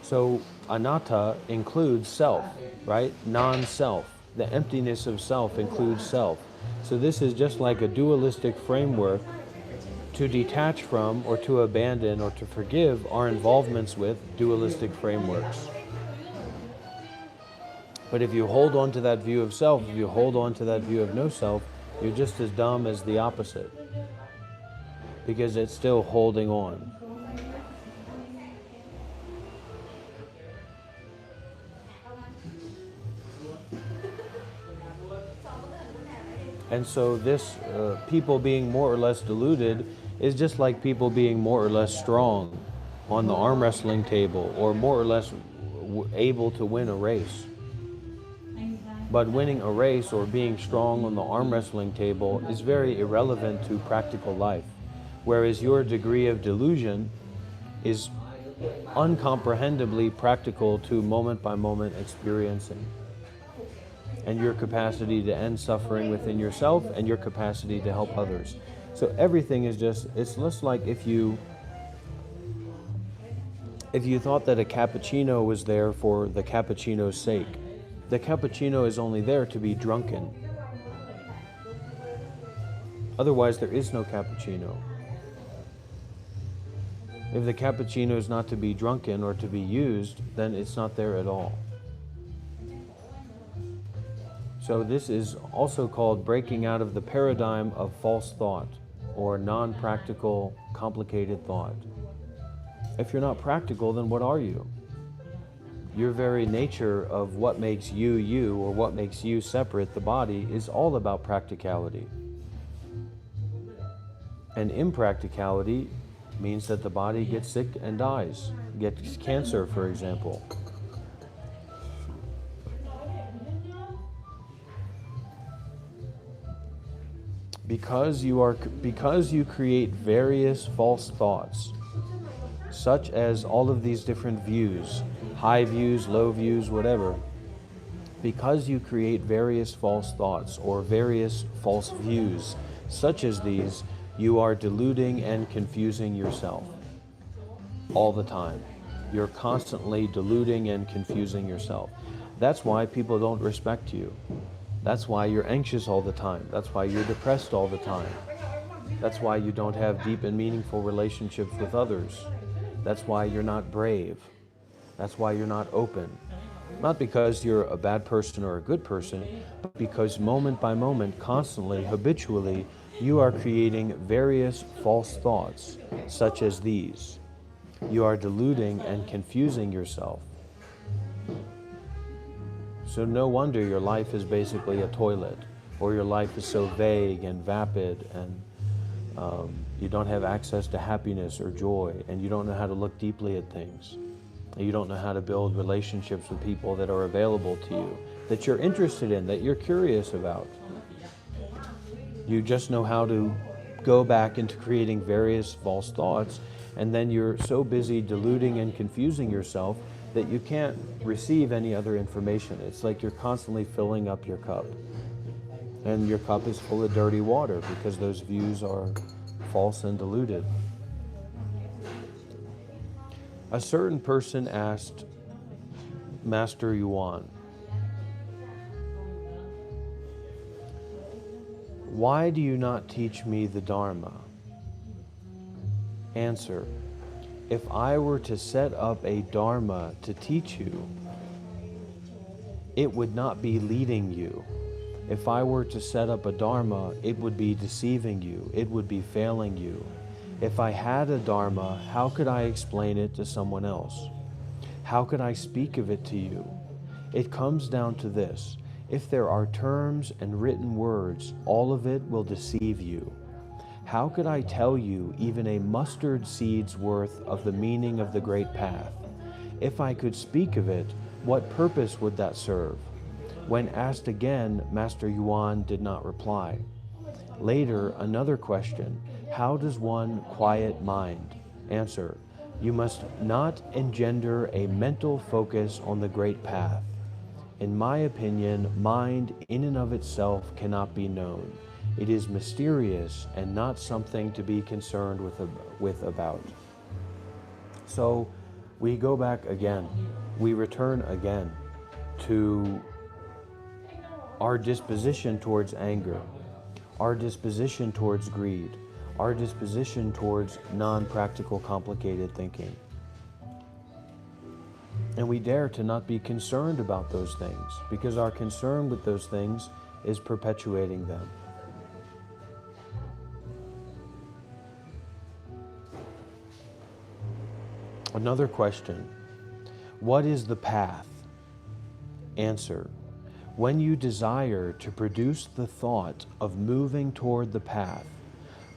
So anatta includes self, right? Non-self. The emptiness of self includes self. So this is just like a dualistic framework to detach from or to abandon or to forgive our involvements with dualistic frameworks. But if you hold on to that view of self, if you hold on to that view of no self, you're just as dumb as the opposite, because it's still holding on. And so this people being more or less deluded is just like people being more or less strong on the arm wrestling table, or more or less able to win a race. But winning a race or being strong on the arm wrestling table is very irrelevant to practical life, whereas your degree of delusion is uncomprehendibly practical to moment by moment experiencing. And your capacity to end suffering within yourself and your capacity to help others. So everything is just, it's less like if you thought that a cappuccino was there for the cappuccino's sake. The cappuccino is only there to be drunken. Otherwise, there is no cappuccino. If the cappuccino is not to be drunken or to be used, then it's not there at all. So this is also called breaking out of the paradigm of false thought or non-practical, complicated thought. If you're not practical, then what are you? Your very nature of what makes you you, or what makes you separate, the body, is all about practicality. And impracticality means that the body gets sick and dies, gets cancer, for example. Because you create various false thoughts, such as all of these different views, high views, low views, whatever, because you create various false thoughts or various false views, such as these, you are deluding and confusing yourself all the time. You're constantly deluding and confusing yourself. That's why people don't respect you. That's why you're anxious all the time. That's why you're depressed all the time. That's why you don't have deep and meaningful relationships with others. That's why you're not brave. That's why you're not open. Not because you're a bad person or a good person, but because moment by moment, constantly, habitually, you are creating various false thoughts, such as these. You are deluding and confusing yourself. So no wonder your life is basically a toilet, or your life is so vague and vapid, and you don't have access to happiness or joy, and you don't know how to look deeply at things. And you don't know how to build relationships with people that are available to you, that you're interested in, that you're curious about. You just know how to go back into creating various false thoughts, and then you're so busy deluding and confusing yourself that you can't receive any other information. It's like you're constantly filling up your cup. And your cup is full of dirty water because those views are false and deluded. A certain person asked Master Yuan, "Why do you not teach me the Dharma?" Answer: if I were to set up a dharma to teach you, it would not be leading you. If I were to set up a dharma, it would be deceiving you. It would be failing you. If I had a dharma, how could I explain it to someone else? How could I speak of it to you? It comes down to this: if there are terms and written words, all of it will deceive you. How could I tell you even a mustard seed's worth of the meaning of the great path? If I could speak of it, what purpose would that serve? When asked again, Master Yuan did not reply. Later, another question: how does one quiet mind? Answer: you must not engender a mental focus on the great path. In my opinion, mind in and of itself cannot be known. It is mysterious and not something to be concerned with about. So we go back again, we return again to our disposition towards anger, our disposition towards greed, our disposition towards non-practical, complicated thinking. And we dare to not be concerned about those things, because our concern with those things is perpetuating them. Another question: what is the path? Answer: when you desire to produce the thought of moving toward the path,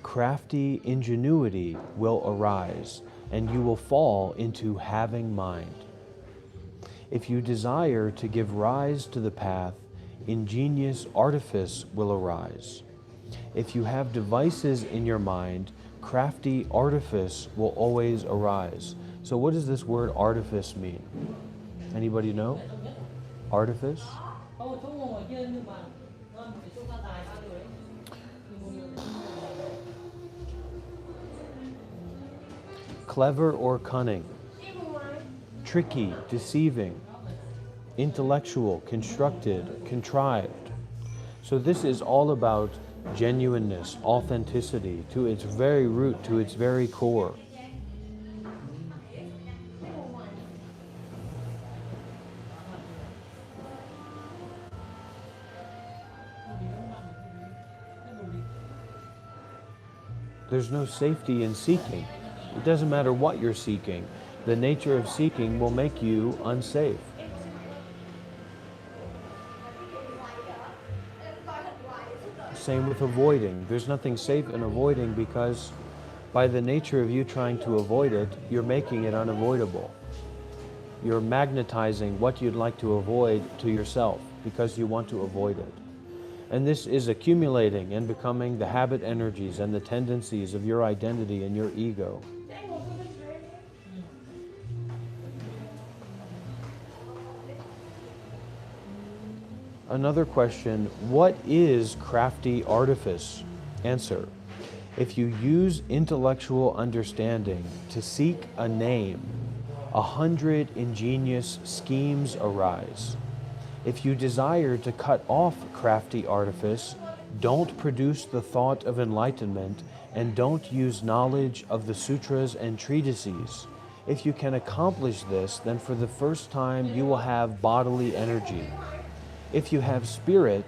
crafty ingenuity will arise, and you will fall into having mind. If you desire to give rise to the path, ingenious artifice will arise. If you have devices in your mind, crafty artifice will always arise. So what does this word artifice mean? Anybody know? Artifice? Clever or cunning, tricky, deceiving, intellectual, constructed, contrived. So this is all about genuineness, authenticity, to its very root, to its very core. There's no safety in seeking. It doesn't matter what you're seeking. The nature of seeking will make you unsafe. Same with avoiding. There's nothing safe in avoiding, because by the nature of you trying to avoid it, you're making it unavoidable. You're magnetizing what you'd like to avoid to yourself because you want to avoid it. And this is accumulating and becoming the habit energies and the tendencies of your identity and your ego. Another question: what is crafty artifice? Answer: if you use intellectual understanding to seek a name, 100 ingenious schemes arise. If you desire to cut off crafty artifice, don't produce the thought of enlightenment, and don't use knowledge of the sutras and treatises. If you can accomplish this, then for the first time you will have bodily energy. If you have spirit,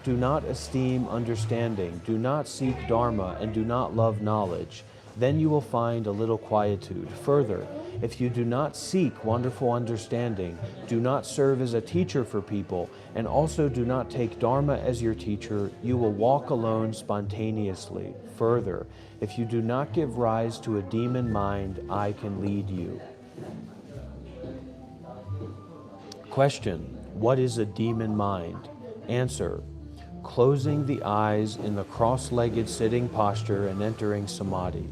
do not esteem understanding, do not seek dharma, and do not love knowledge. Then you will find a little quietude. Further, if you do not seek wonderful understanding, do not serve as a teacher for people, and also do not take dharma as your teacher, you will walk alone spontaneously. Further, if you do not give rise to a demon mind, I can lead you. Question: what is a demon mind? Answer: closing the eyes in the cross-legged sitting posture and entering samadhi.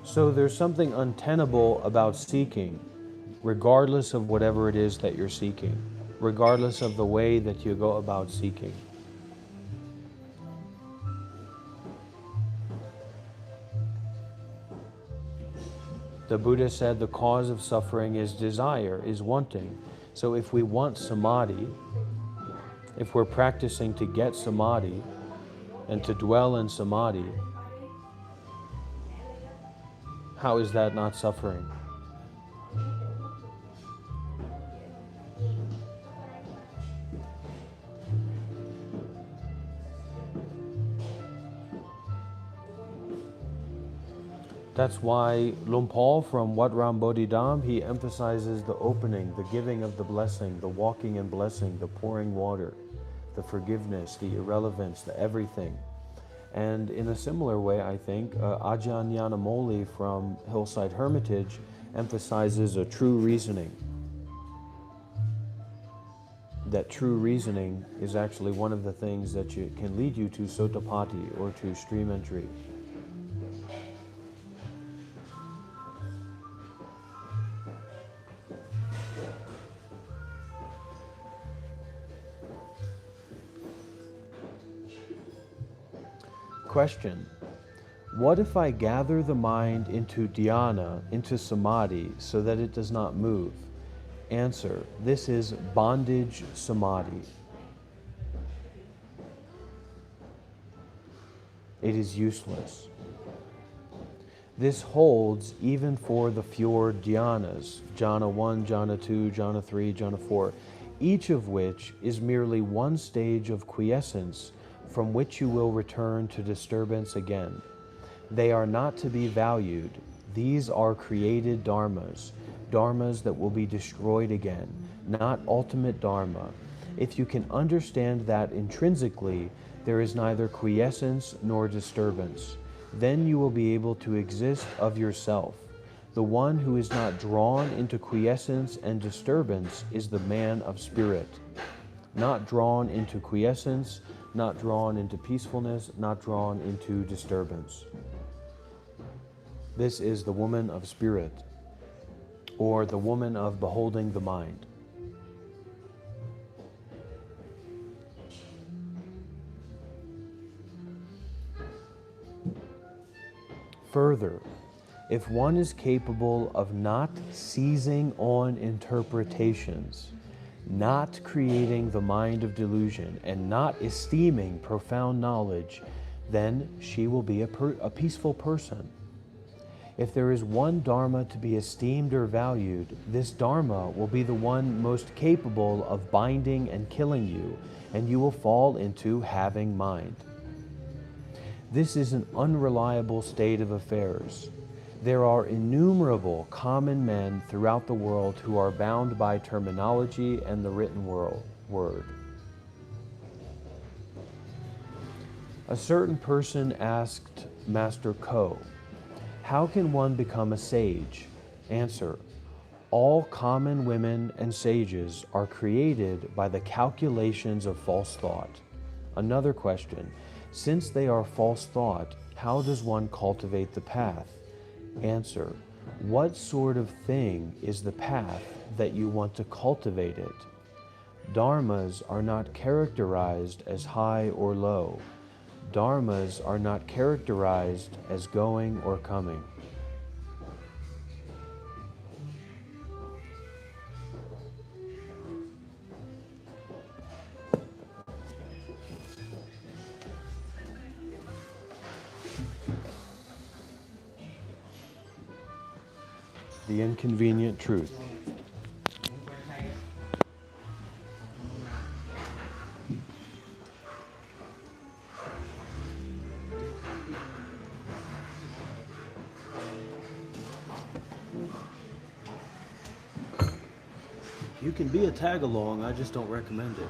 So there's something untenable about seeking. regardless of whatever it is that you're seeking, regardless of the way that you go about seeking. The Buddha said the cause of suffering is desire, is wanting. So if we want samadhi, if we're practicing to get samadhi and to dwell in samadhi, how is that not suffering? That's why Lumpal from Wat Ram Bodhidham, he emphasizes the opening, the giving of the blessing, the walking in blessing, the pouring water, the forgiveness, the irrelevance, the everything. And in a similar way, I think, Ajahn Nyanamoli from Hillside Hermitage emphasizes a true reasoning. That true reasoning is actually one of the things that can lead you to Sotapatti or to stream entry. Question: what if I gather the mind into dhyana, into samadhi, so that it does not move? Answer: this is bondage samadhi. It is useless. This holds even for the fjord dhyanas, jhana 1, jhana 2, jhana 3, jhana 4, each of which is merely one stage of quiescence from which you will return to disturbance again. They are not to be valued. These are created dharmas, dharmas that will be destroyed again, not ultimate dharma. If you can understand that intrinsically, there is neither quiescence nor disturbance, then you will be able to exist of yourself. The one who is not drawn into quiescence and disturbance is the man of spirit. Not drawn into quiescence, not drawn into peacefulness, not drawn into disturbance. This is the woman of spirit, or the woman of beholding the mind. Further, if one is capable of not seizing on interpretations, not creating the mind of delusion, and not esteeming profound knowledge, then she will be a peaceful person. If there is one dharma to be esteemed or valued, this dharma will be the one most capable of binding and killing you, and you will fall into having mind. This is an unreliable state of affairs. There are innumerable common men throughout the world who are bound by terminology and the written word. A certain person asked Master Ko, "How can one become a sage?" Answer: all common women and sages are created by the calculations of false thought. Another question: since they are false thought, how does one cultivate the path? Answer: what sort of thing is the path that you want to cultivate it? Dharmas are not characterized as high or low. Dharmas are not characterized as going or coming. The inconvenient truth. You can be a tag-along, I just don't recommend it.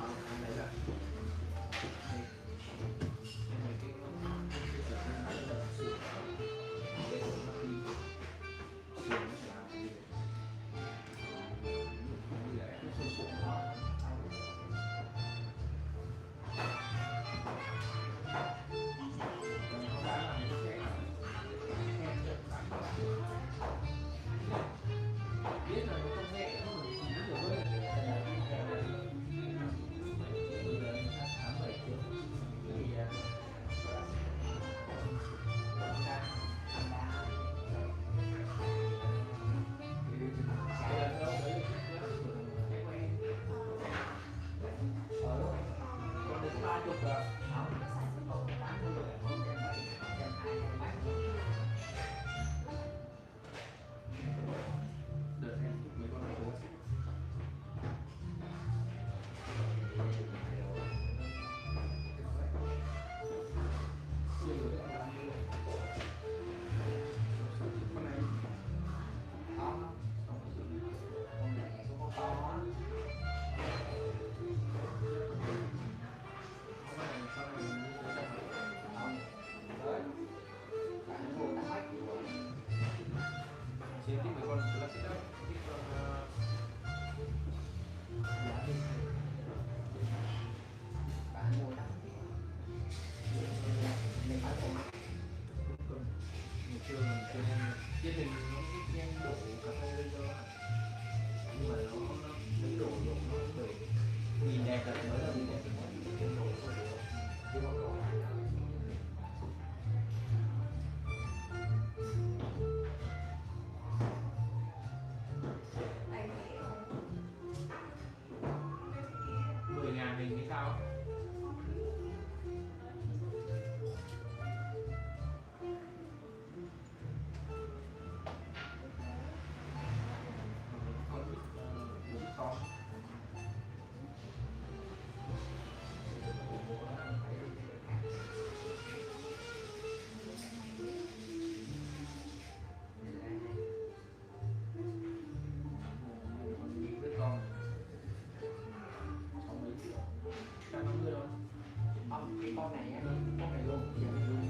con này á, con này luôn giờ mình luôn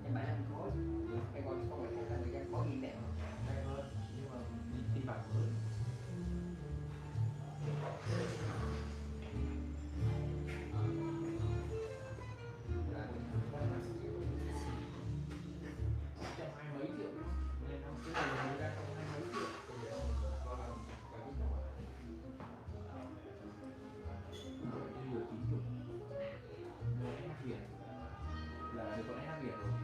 em bán em có em gọi con này là người dân có ghi nè đây thôi nhưng mà tin bạc hơn trăm hai mấy triệu nên năm trước là người ta trăm hai mấy triệu bây giờ còn là cái biết đâu như nhiều tín dụng mua SH Việt là được con SH Việt rồi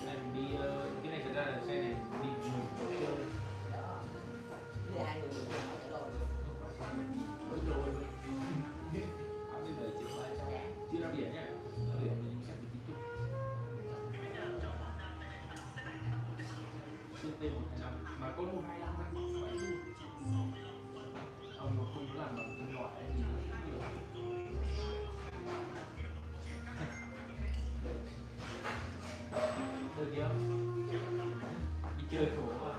này mình đi cái này thật ra là xe này đi mình chơi đó hai người rồi mới rồi bây giờ chỉ phải chưa ra biển nhé ra biển mình sẽ bị tín dụng trên tên 125 mà có 125 anh phải ông mà không làm bằng kim loại thì được chưa đi chơi khổ quá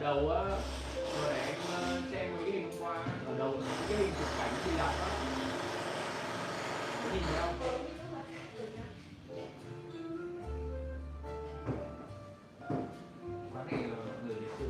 đầu á, hồi nãy em xem mấy cái hình hôm qua, ở đầu cái hình chụp cảnh Hy Lạp á, có nhìn thấy không? Quán này là người lịch sử.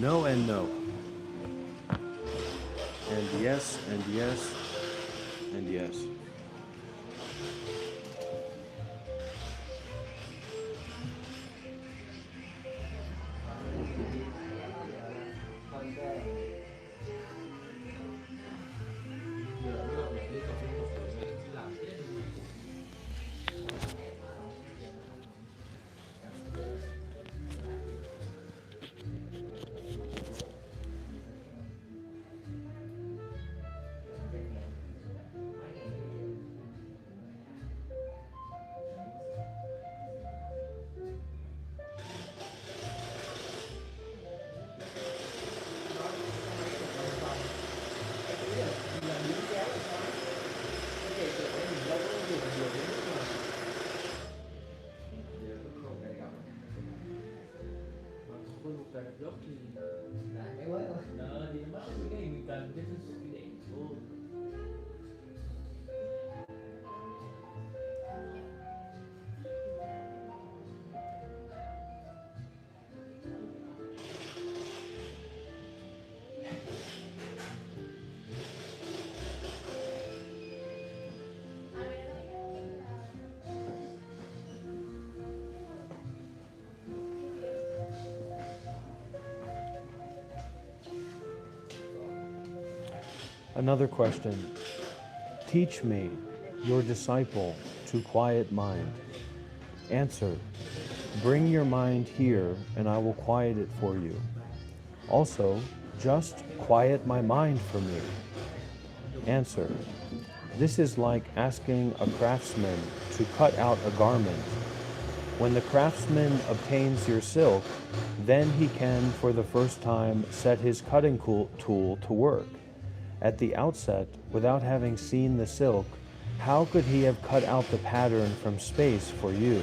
No and no. And yes and yes and yes. Gốc thì thì mất cái mình cần cái thực sự để thôi. Another question. Teach me, your disciple, to quiet mind. Answer. Bring your mind here and I will quiet it for you. Also, just quiet my mind for me. Answer. This is like asking a craftsman to cut out a garment. When the craftsman obtains your silk, then he can for the first time set his cutting tool to work. At the outset, without having seen the silk, how could he have cut out the pattern from space for you?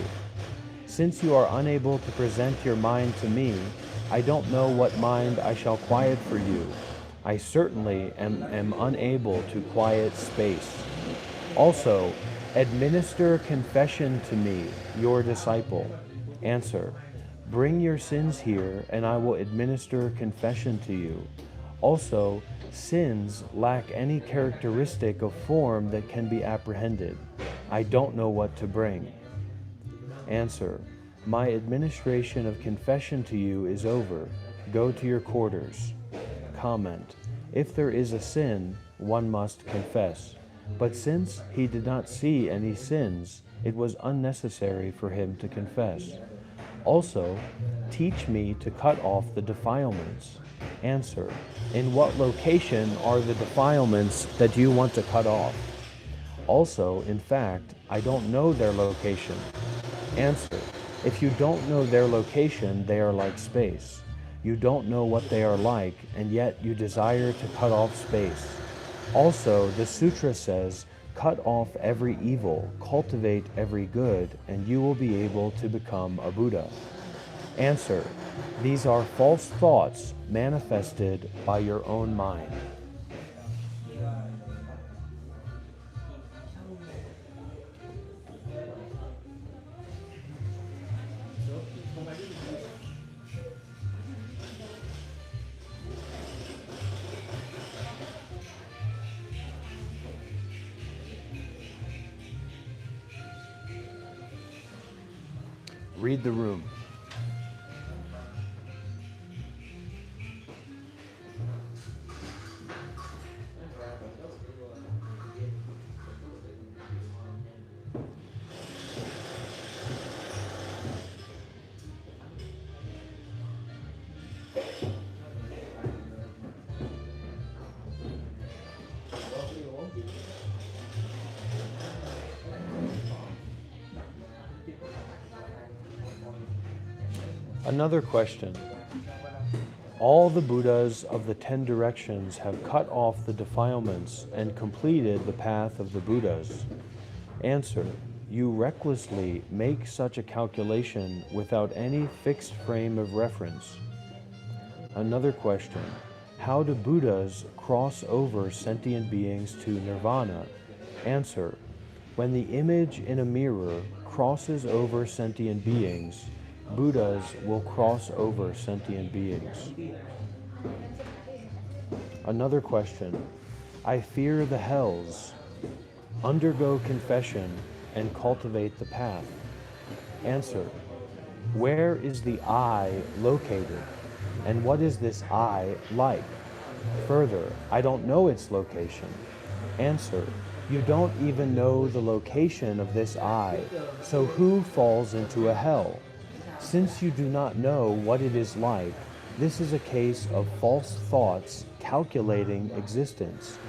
Since you are unable to present your mind to me, I don't know what mind I shall quiet for you. I certainly am unable to quiet space. Also, administer confession to me, your disciple. Answer. Bring your sins here, and I will administer confession to you. Also, sins lack any characteristic of form that can be apprehended. I don't know what to bring. Answer. My administration of confession to you is over. Go to your quarters. Comment. If there is a sin, one must confess. But since he did not see any sins, it was unnecessary for him to confess. Also, teach me to cut off the defilements. Answer. In what location are the defilements that you want to cut off? Also, in fact, I don't know their location. Answer. If you don't know their location, they are like space. You don't know what they are like, and yet you desire to cut off space. Also, the sutra says, cut off every evil, cultivate every good, and you will be able to become a Buddha. Answer. These are false thoughts manifested by your own mind. Read the room. Another question. All the Buddhas of the 10 directions have cut off the defilements and completed the path of the Buddhas. Answer: you recklessly make such a calculation without any fixed frame of reference. Another question: how do Buddhas cross over sentient beings to nirvana? Answer: when the image in a mirror crosses over sentient beings, Buddhas will cross over sentient beings. Another question: I fear the hells. Undergo confession and cultivate the path. Answer: where is the I located? And what is this I like? Further, I don't know its location. Answer: you don't even know the location of this I, so who falls into a hell? Since you do not know what it is like, this is a case of false thoughts calculating existence.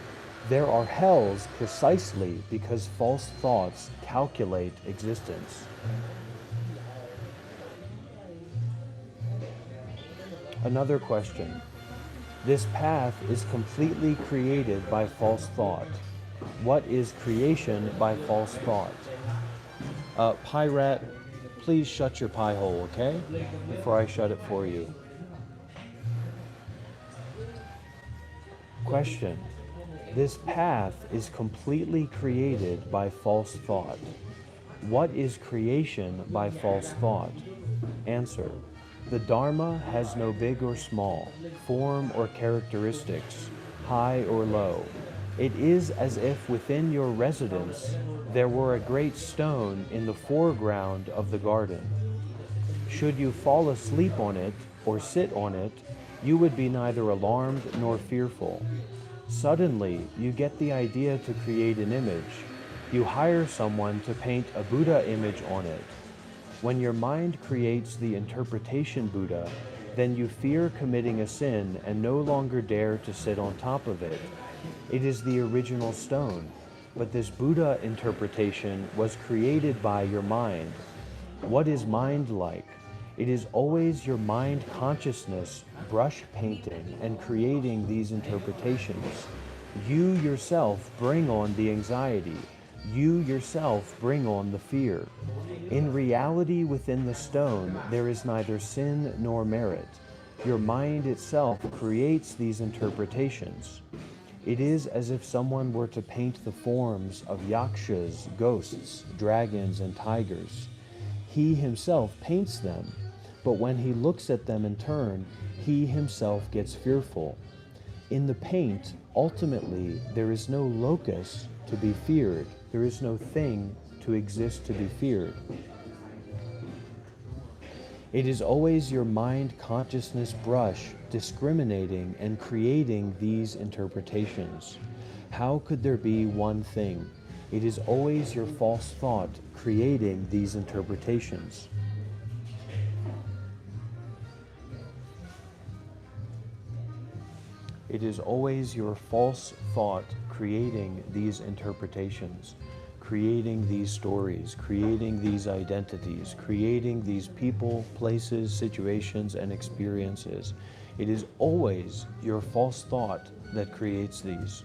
There are hells precisely because false thoughts calculate existence. Another question: this path is completely created by false thought. What is creation by false thought? Pie Rat, please shut your pie hole, okay? Before I shut it for you. Question: this path is completely created by false thought. What is creation by false thought? Answer: the Dharma has no big or small, form or characteristics, high or low. It is as if within your residence there were a great stone in the foreground of the garden. Should you fall asleep on it or sit on it, you would be neither alarmed nor fearful. Suddenly, you get the idea to create an image. You hire someone to paint a Buddha image on it. When your mind creates the interpretation Buddha, then you fear committing a sin and no longer dare to sit on top of it. It is the original stone, but this Buddha interpretation was created by your mind. What is mind like? It is always your mind consciousness brush painting and creating these interpretations. You yourself bring on the anxiety. You yourself bring on the fear. In reality, within the stone, there is neither sin nor merit. Your mind itself creates these interpretations. It is as if someone were to paint the forms of yakshas, ghosts, dragons, and tigers. He himself paints them, but when he looks at them in turn, he himself gets fearful. In the paint, ultimately, there is no locus to be feared. There is no thing to exist to be feared. It is always your mind consciousness brush discriminating and creating these interpretations. How could there be one thing? It is always your false thought creating these interpretations. It is always your false thought creating these interpretations, creating these stories, creating these identities, creating these people, places, situations, and experiences. It is always your false thought that creates these.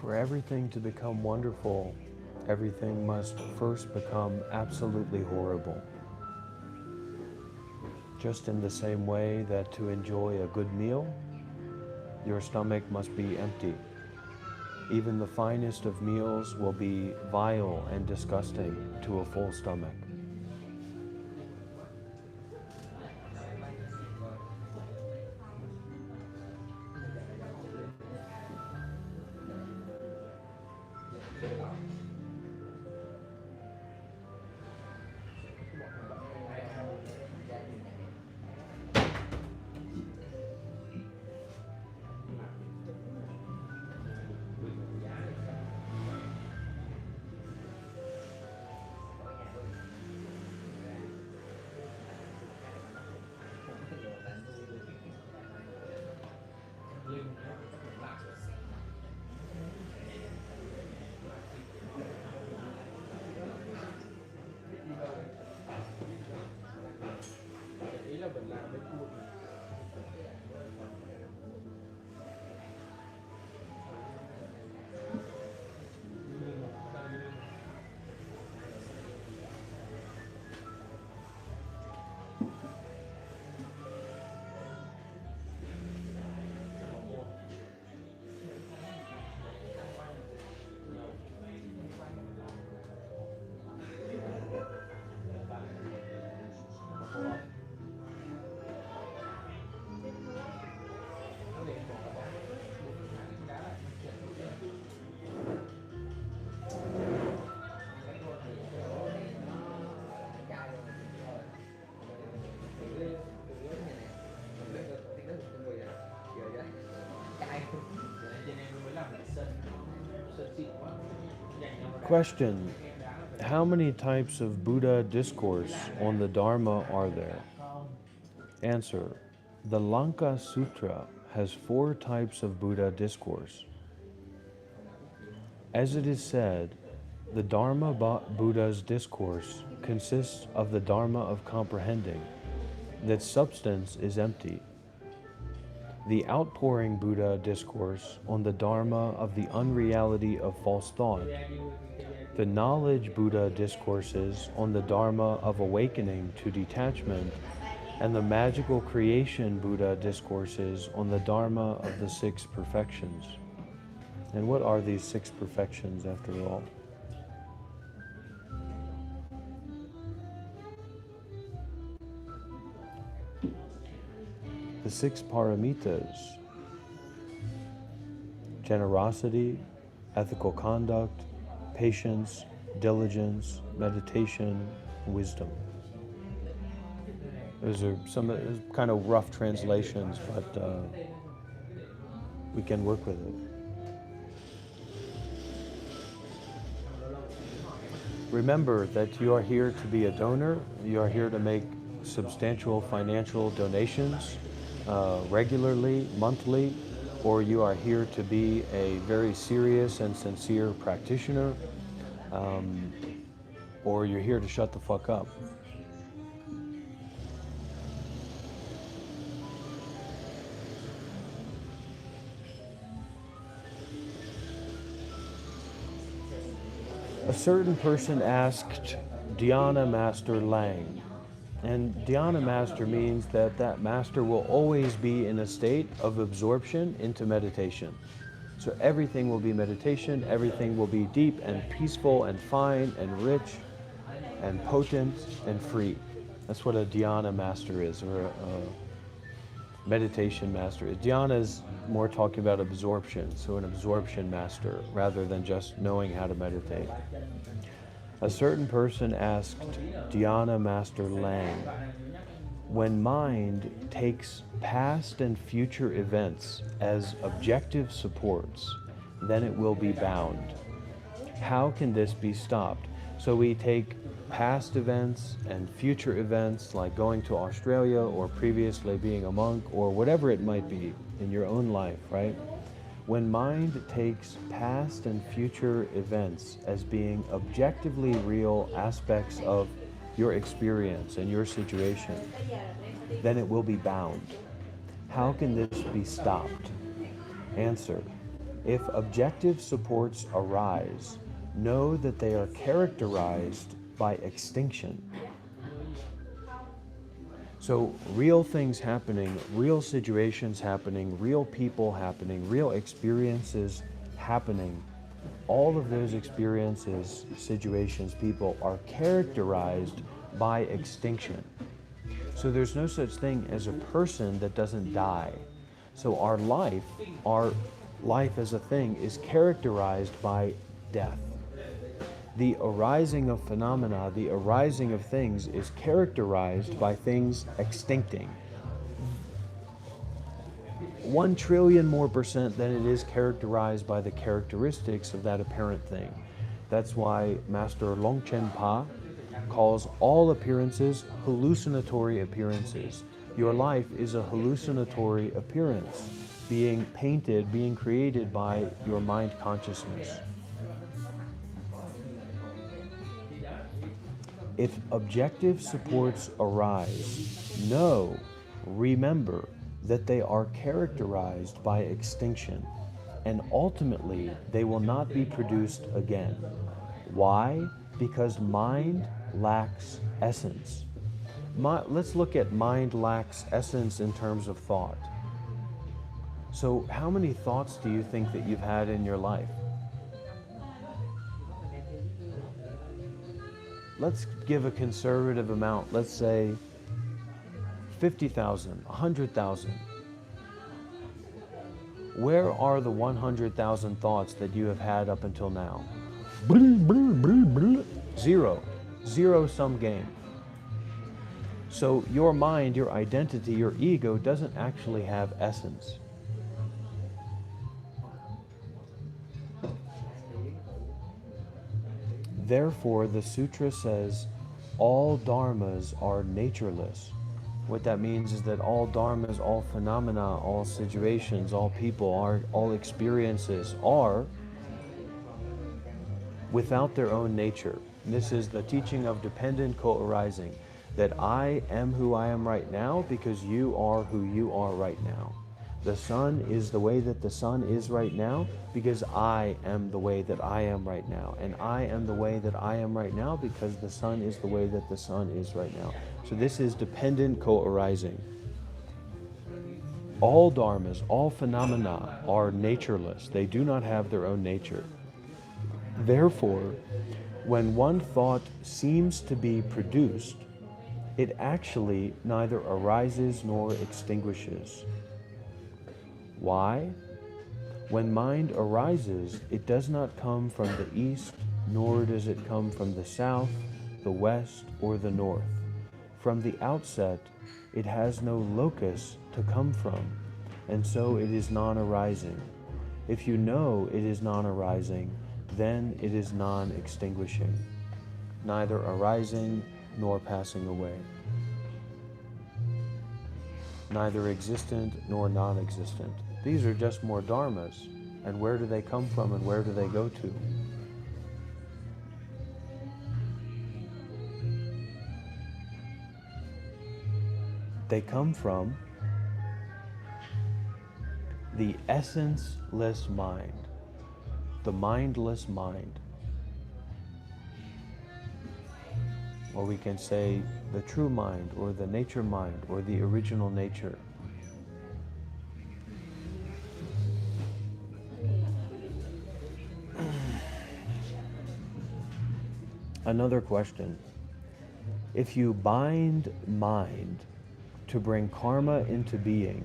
For everything to become wonderful, everything must first become absolutely horrible. Just in the same way that to enjoy a good meal, your stomach must be empty. Even the finest of meals will be vile and disgusting to a full stomach. Question: how many types of Buddha discourse on the Dharma are there? Answer: the Lanka Sutra has 4 types of Buddha discourse. As it is said, the Dharma Buddha's discourse consists of the Dharma of comprehending that substance is empty. The outpouring Buddha discourse on the Dharma of the unreality of false thought. The knowledge Buddha discourses on the Dharma of awakening to detachment, and the magical creation Buddha discourses on the Dharma of the 6 perfections. And what are these 6 perfections after all? The 6 paramitas: generosity, ethical conduct, patience, diligence, meditation, wisdom. Those are some kind of rough translations, but we can work with it. Remember that you are here to be a donor. You are here to make substantial financial donations regularly, monthly, or you are here to be a very serious and sincere practitioner, or you're here to shut the fuck up. A certain person asked Dhyana Master Lang, and Dhyana Master means that that master will always be in a state of absorption into meditation. So everything will be meditation, everything will be deep and peaceful and fine and rich and potent and free. That's what a Dhyana Master is, or a meditation master. Dhyana is more talking about absorption, so an absorption master, rather than just knowing how to meditate. A certain person asked Dhyana Master Lang, when mind takes past and future events as objective supports, then it will be bound. How can this be stopped? So we take past events and future events, like going to Australia or previously being a monk or whatever it might be in your own life, right? When mind takes past and future events as being objectively real aspects of your experience and your situation, then it will be bound. How can this be stopped? Answer: If objective supports arise, know that they are characterized by extinction. So real things happening, real situations happening, real people happening, real experiences happening, all of those experiences, situations, people are characterized by extinction. So there's no such thing as a person that doesn't die. So our life as a thing is characterized by death. The arising of phenomena, the arising of things is characterized by things extincting. 1 trillion more percent than it is characterized by the characteristics of that apparent thing. That's why Master Longchen Pa calls all appearances hallucinatory appearances. Your life is a hallucinatory appearance, being painted, being created by your mind consciousness. If objective supports arise, know, remember that they are characterized by extinction, and ultimately they will not be produced again. Why? Because mind lacks essence. Let's look at mind lacks essence in terms of thought. So how many thoughts do you think that you've had in your life? Let's give a conservative amount. Let's say 50,000, 100,000. Where are the 100,000 thoughts that you have had up until now? Zero. Zero-sum game. So your mind, your identity, your ego doesn't actually have essence. Therefore, the sutra says all dharmas are natureless. What that means is that all dharmas, all phenomena, all situations, all people, all experiences are without their own nature. And this is the teaching of dependent co-arising, that I am who I am right now because you are who you are right now. The sun is the way that the sun is right now because I am the way that I am right now. And I am the way that I am right now because the sun is the way that the sun is right now. So this is dependent co-arising. All dharmas, all phenomena are natureless. They do not have their own nature. Therefore, when one thought seems to be produced, it actually neither arises nor extinguishes. Why? When mind arises, it does not come from the east, nor does it come from the south, the west, or the north. From the outset, it has no locus to come from, and so it is non-arising. If you know it is non-arising, then it is non-extinguishing, neither arising nor passing away, neither existent nor non-existent. These are just more dharmas. And where do they come from and where do they go to? They come from the essenceless mind, the mindless mind. Or we can say the true mind, or the nature mind, or the original nature. Another question. If you bind mind to bring karma into being,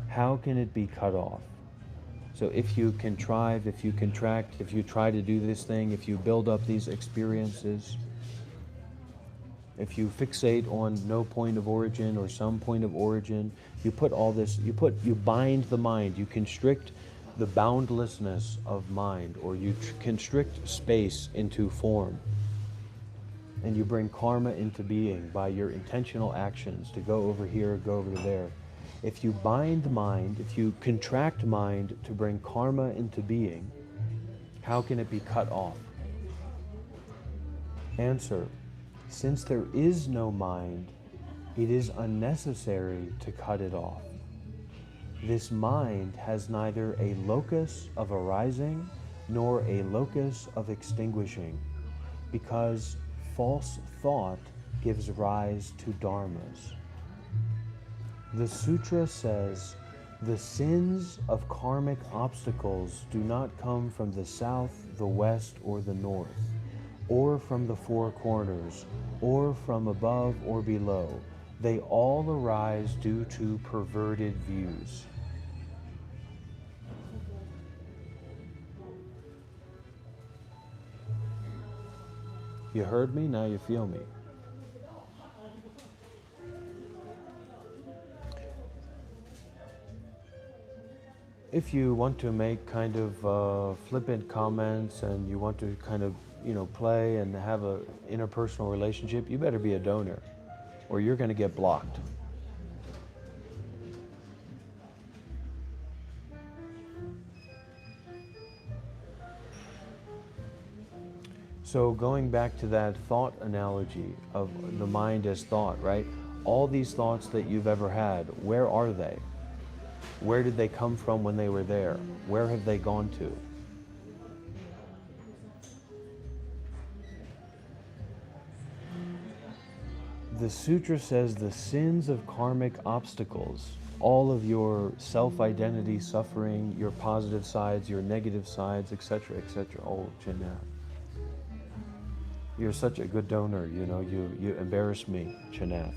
how can it be cut off? So if you contrive, if you contract, if you try to do this thing, if you build up these experiences, if you fixate on no point of origin or some point of origin, you put all this, you bind the mind, you constrict the boundlessness of mind, or you constrict space into form. And you bring karma into being by your intentional actions to go over here, go over there. If you bind mind, if you contract mind to bring karma into being, how can it be cut off? Answer. Since there is no mind, it is unnecessary to cut it off. This mind has neither a locus of arising nor a locus of extinguishing, because false thought gives rise to dharmas. The sutra says, the sins of karmic obstacles do not come from the south, the west, or the north, or from the four corners, or from above or below. They all arise due to perverted views. You heard me, now you feel me. If you want to make kind of flippant comments and you want to kind of, play and have a interpersonal relationship, you better be a donor or you're going to get blocked. So going back to that thought analogy of the mind as thought, right? All these thoughts that you've ever had, where are they? Where did they come from when they were there? Where have they gone to? The sutra says the sins of karmic obstacles, all of your self-identity suffering, your positive sides, your negative sides, etc., etc. Oh, Chinnath. You're such a good donor, you embarrass me, Chinnath.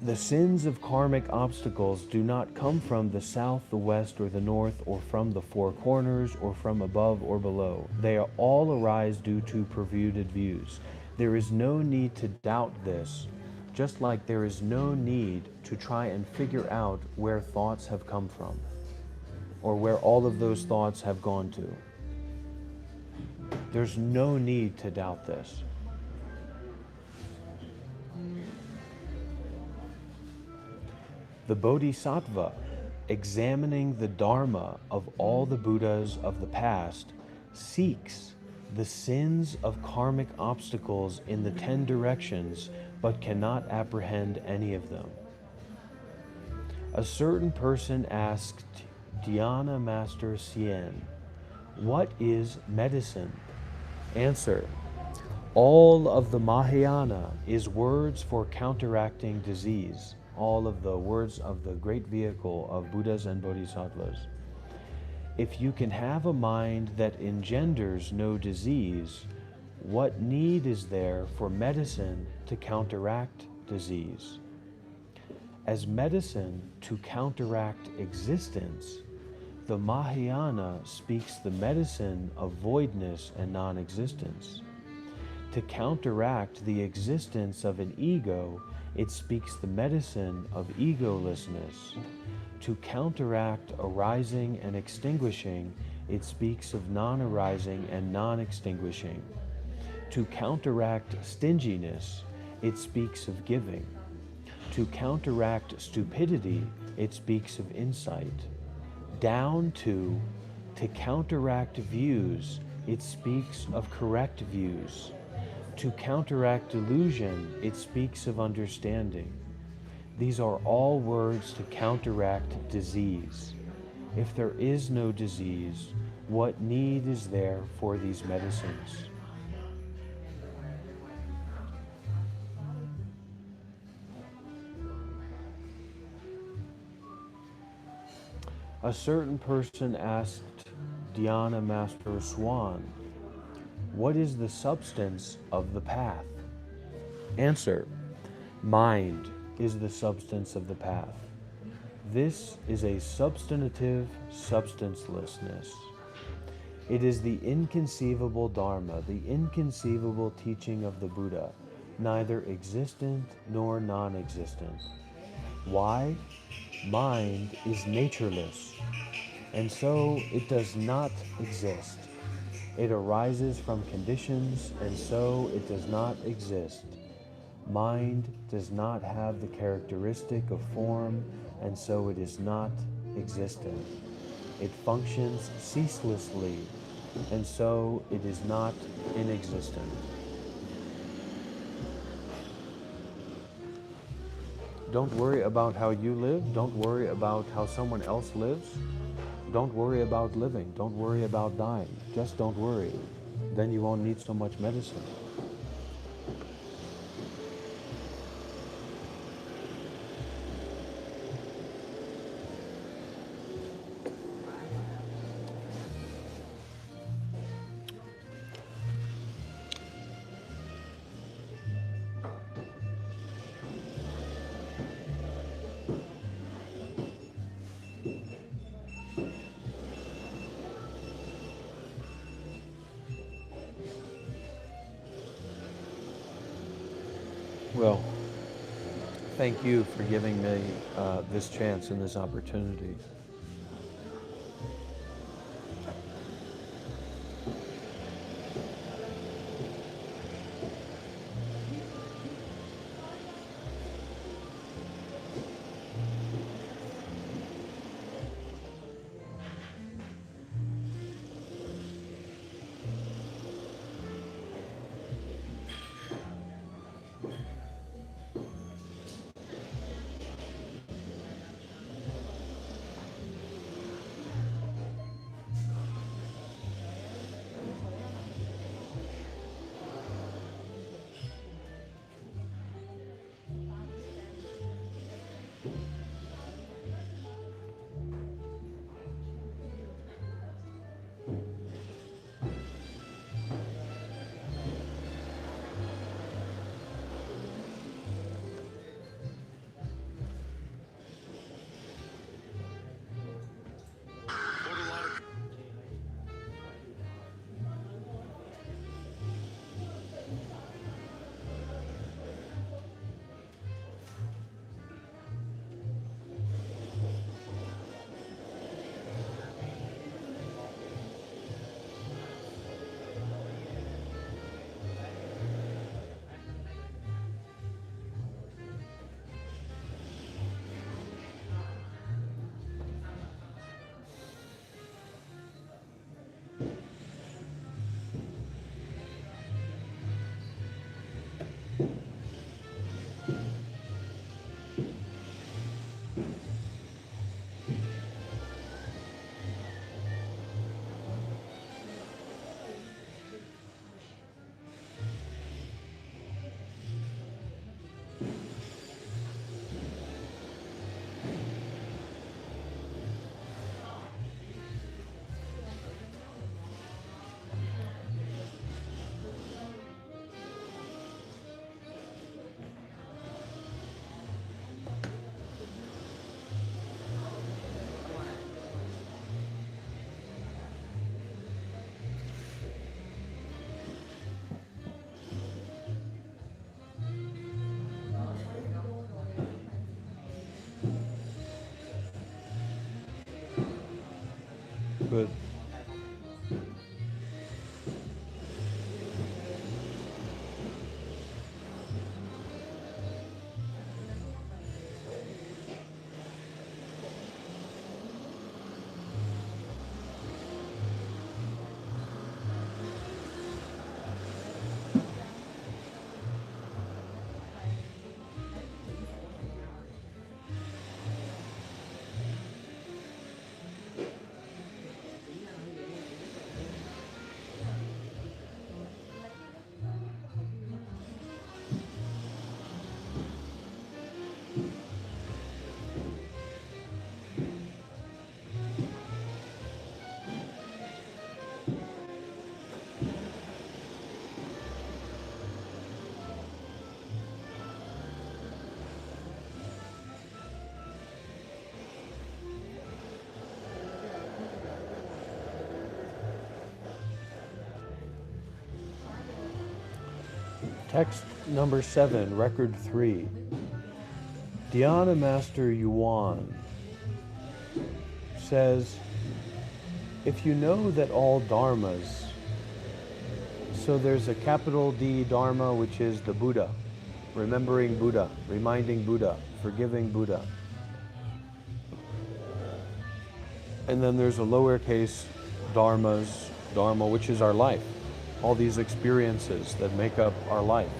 The sins of karmic obstacles do not come from the south, the west, or the north, or from the four corners, or from above or below. They all arise due to perverted views. There is no need to doubt this, just like there is no need to try and figure out where thoughts have come from, or where all of those thoughts have gone to. There's no need to doubt this. The Bodhisattva, examining the Dharma of all the Buddhas of the past, seeks the sins of karmic obstacles in the 10 directions, but cannot apprehend any of them. A certain person asked Dhyana Master Hsien, "What is medicine?" Answer: all of the Mahayana is words for counteracting disease. All of the words of the great vehicle of Buddhas and Bodhisattvas. If you can have a mind that engenders no disease, what need is there for medicine to counteract disease? As medicine to counteract existence, the Mahayana speaks the medicine of voidness and non-existence. To counteract the existence of an ego, it speaks the medicine of egolessness. To counteract arising and extinguishing, it speaks of non-arising and non-extinguishing. To counteract stinginess, it speaks of giving. To counteract stupidity, it speaks of insight. Down to counteract views, it speaks of correct views. To counteract delusion, it speaks of understanding. These are all words to counteract disease. If there is no disease, what need is there for these medicines? A certain person asked Dhyana Master Swan, "What is the substance of the path?" Answer: mind is the substance of the path. This is a substantive substancelessness. It is the inconceivable Dharma, the inconceivable teaching of the Buddha, neither existent nor non-existent. Why? Mind is natureless, and so it does not exist. It arises from conditions, and so it does not exist. Mind does not have the characteristic of form, and so it is not existent. It functions ceaselessly, and so it is not inexistent. Don't worry about how you live. Don't worry about how someone else lives. Don't worry about living. Don't worry about dying. Just don't worry. Then you won't need so much medicine. Well, thank you for giving me this chance and this opportunity. Good. Text number 7, record 3. Dhyana Master Yuan says, if you know that all dharmas, so there's a capital D dharma, which is the Buddha, remembering Buddha, reminding Buddha, forgiving Buddha. And then there's a lowercase dharmas, dharma, which is our life. All these experiences that make up our life.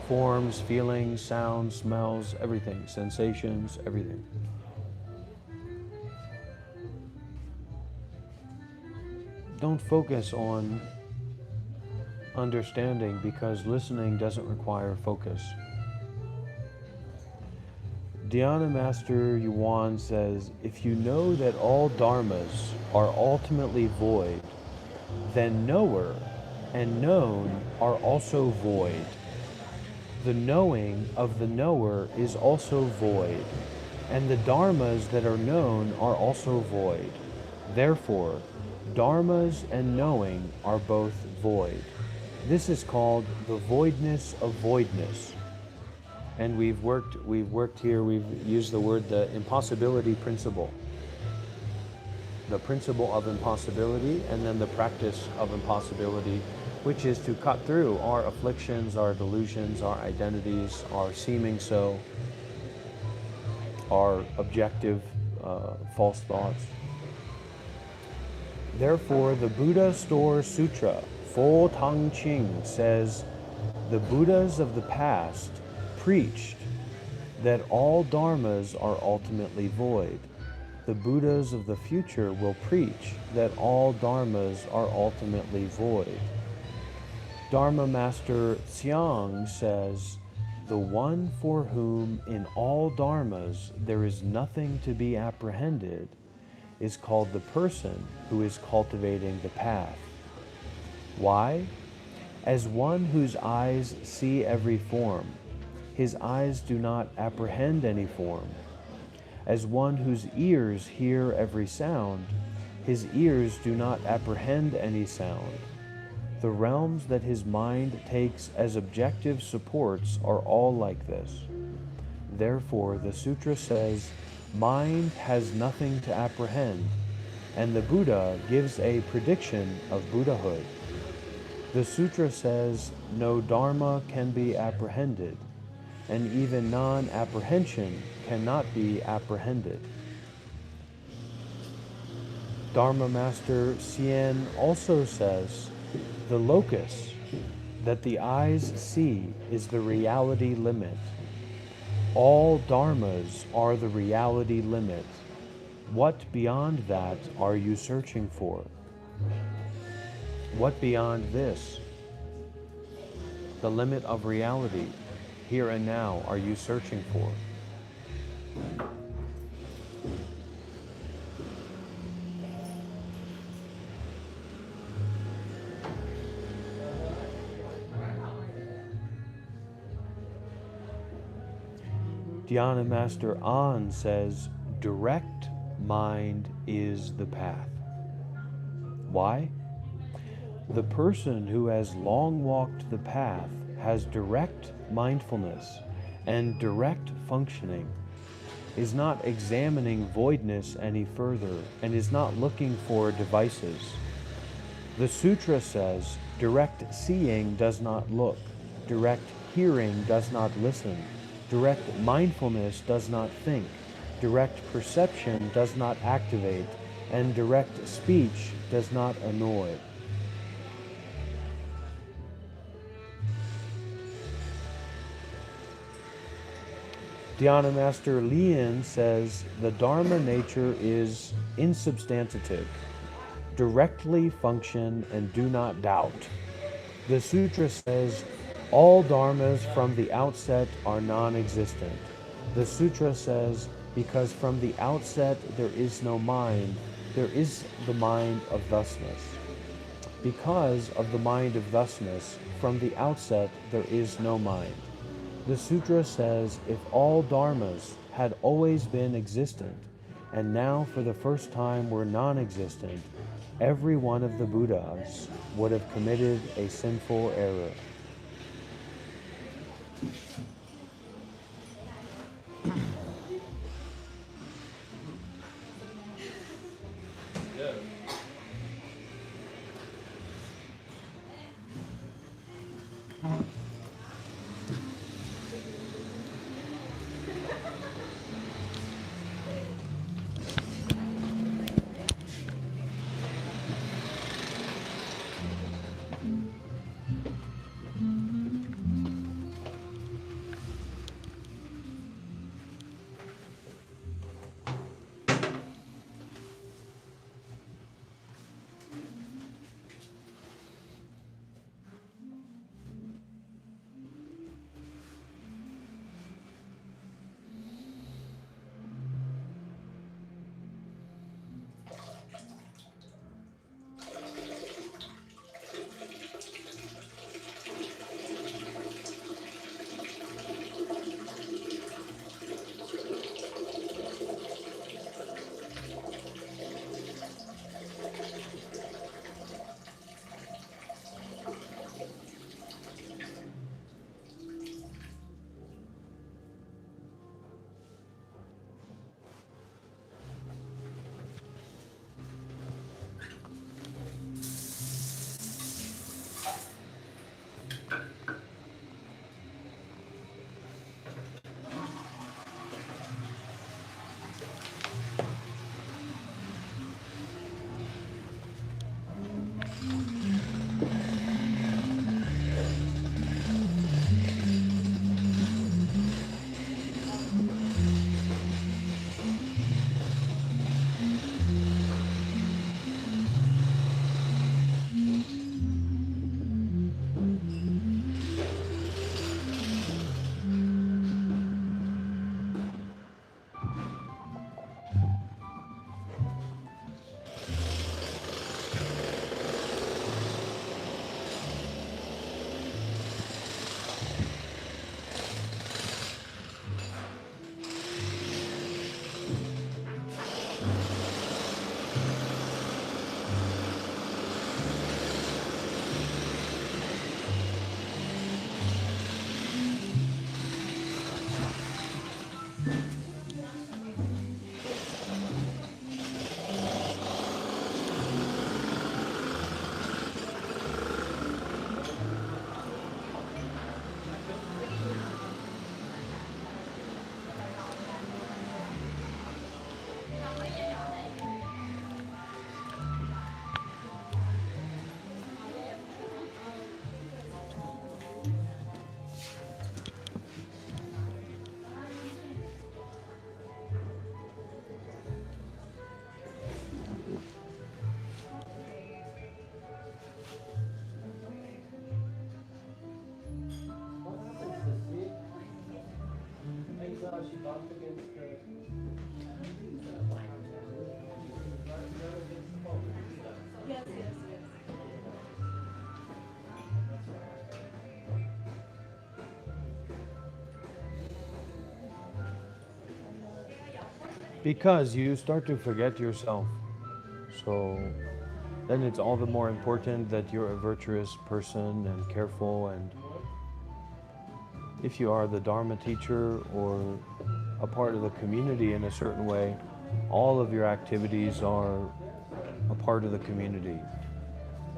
forms, feelings, sounds, smells, everything, sensations, everything. Don't focus on understanding, because listening doesn't require focus. Dhyana Master Yuan says, if you know that all dharmas are ultimately void, then knower and known are also void. The knowing of the knower is also void, and the dharmas that are known are also void. Therefore, dharmas and knowing are both void. This is called the voidness of voidness. And we've worked here, we've used the word the impossibility principle. The principle of impossibility, and then the practice of impossibility, which is to cut through our afflictions, our delusions, our identities, our seeming so, our objective false thoughts. Therefore, the Buddha Store Sutra, Fo Tang Ching, says, the Buddhas of the past preached that all dharmas are ultimately void. The Buddhas of the future will preach that all dharmas are ultimately void. Dharma Master Xiang says, the one for whom in all dharmas there is nothing to be apprehended is called the person who is cultivating the path. Why? As one whose eyes see every form, his eyes do not apprehend any form. As one whose ears hear every sound, his ears do not apprehend any sound. The realms that his mind takes as objective supports are all like this. Therefore, the sutra says, mind has nothing to apprehend, and the Buddha gives a prediction of Buddhahood. The sutra says, no dharma can be apprehended, and even non-apprehension cannot be apprehended. Dharma Master Hsien also says, the locus that the eyes see is the reality limit. All dharmas are the reality limit. What beyond that are you searching for? What beyond this? The limit of reality, here and now, are you searching for? Dhyana Master An says, direct mind is the path. Why? The person who has long walked the path has direct mindfulness and direct functioning, is not examining voidness any further, and is not looking for devices. The sutra says, direct seeing does not look, direct hearing does not listen, direct mindfulness does not think, direct perception does not activate, and direct speech does not annoy. Dhyana Master Lien says, the Dharma nature is insubstantive. Directly function and do not doubt. The sutra says, all dharmas from the outset are non-existent. The sutra says, because from the outset there is no mind, there is the mind of thusness. Because of the mind of thusness, from the outset there is no mind. The sutra says, if all dharmas had always been existent, and now for the first time were non-existent, every one of the Buddhas would have committed a sinful error. Because you start to forget yourself. So then it's all the more important that you're a virtuous person and careful. And if you are the Dharma teacher or a part of the community in a certain way, all of your activities are a part of the community.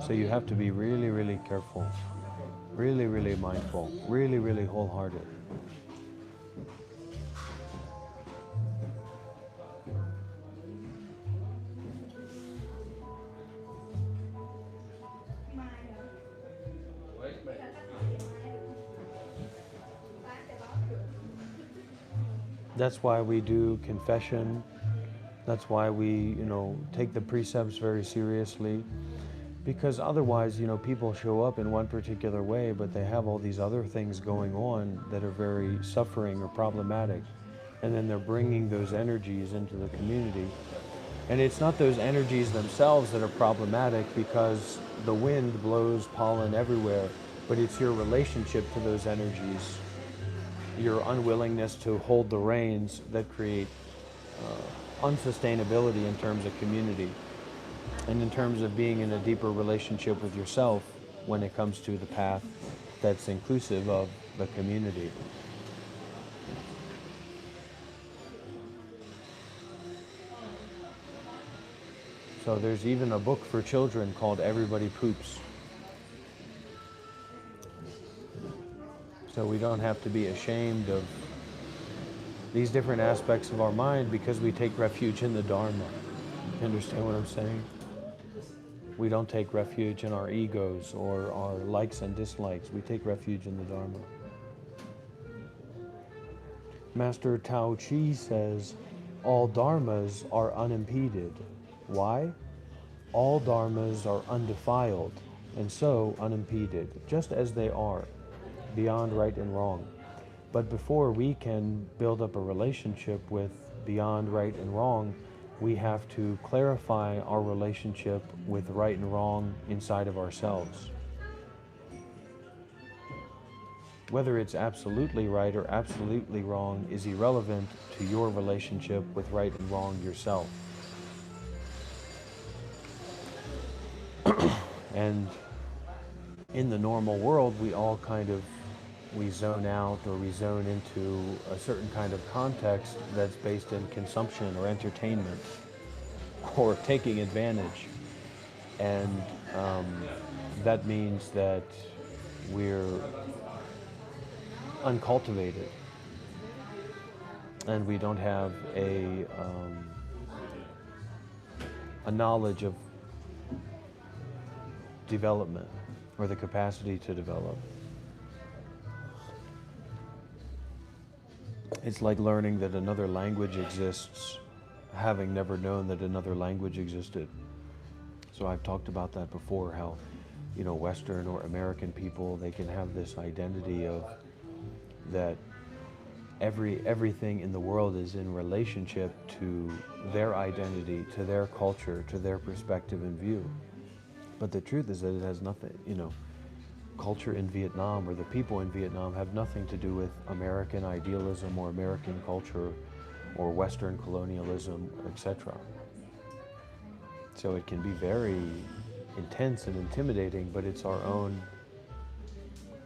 So you have to be really, really careful, really, really mindful, really, really wholehearted. That's why we do confession. That's why we, take the precepts very seriously. Because otherwise, people show up in one particular way, but they have all these other things going on that are very suffering or problematic. And then they're bringing those energies into the community. And it's not those energies themselves that are problematic, because the wind blows pollen everywhere, but it's your relationship to those energies, your unwillingness to hold the reins, that create unsustainability in terms of community and in terms of being in a deeper relationship with yourself when it comes to the path that's inclusive of the community. So there's even a book for children called Everybody Poops. So we don't have to be ashamed of these different aspects of our mind, because we take refuge in the Dharma. You understand what I'm saying? We don't take refuge in our egos or our likes and dislikes. We take refuge in the Dharma. Master Tao Chi says, all dharmas are unimpeded. Why? All dharmas are undefiled, and so unimpeded, just as they are, beyond right and wrong. But before we can build up a relationship with beyond right and wrong, we have to clarify our relationship with right and wrong inside of ourselves. Whether it's absolutely right or absolutely wrong is irrelevant to your relationship with right and wrong yourself. And in the normal world, we all we zone out, or we zone into a certain kind of context that's based in consumption or entertainment or taking advantage. And that means that we're uncultivated and we don't have a knowledge of development or the capacity to develop. It's like learning that another language exists, having never known that another language existed. So I've talked about that before, how, Western or American people, they can have this identity of that everything in the world is in relationship to their identity, to their culture, to their perspective and view. But the truth is that it has nothing, culture in Vietnam or the people in Vietnam have nothing to do with American idealism or American culture or Western colonialism, etc. So it can be very intense and intimidating, but it's our own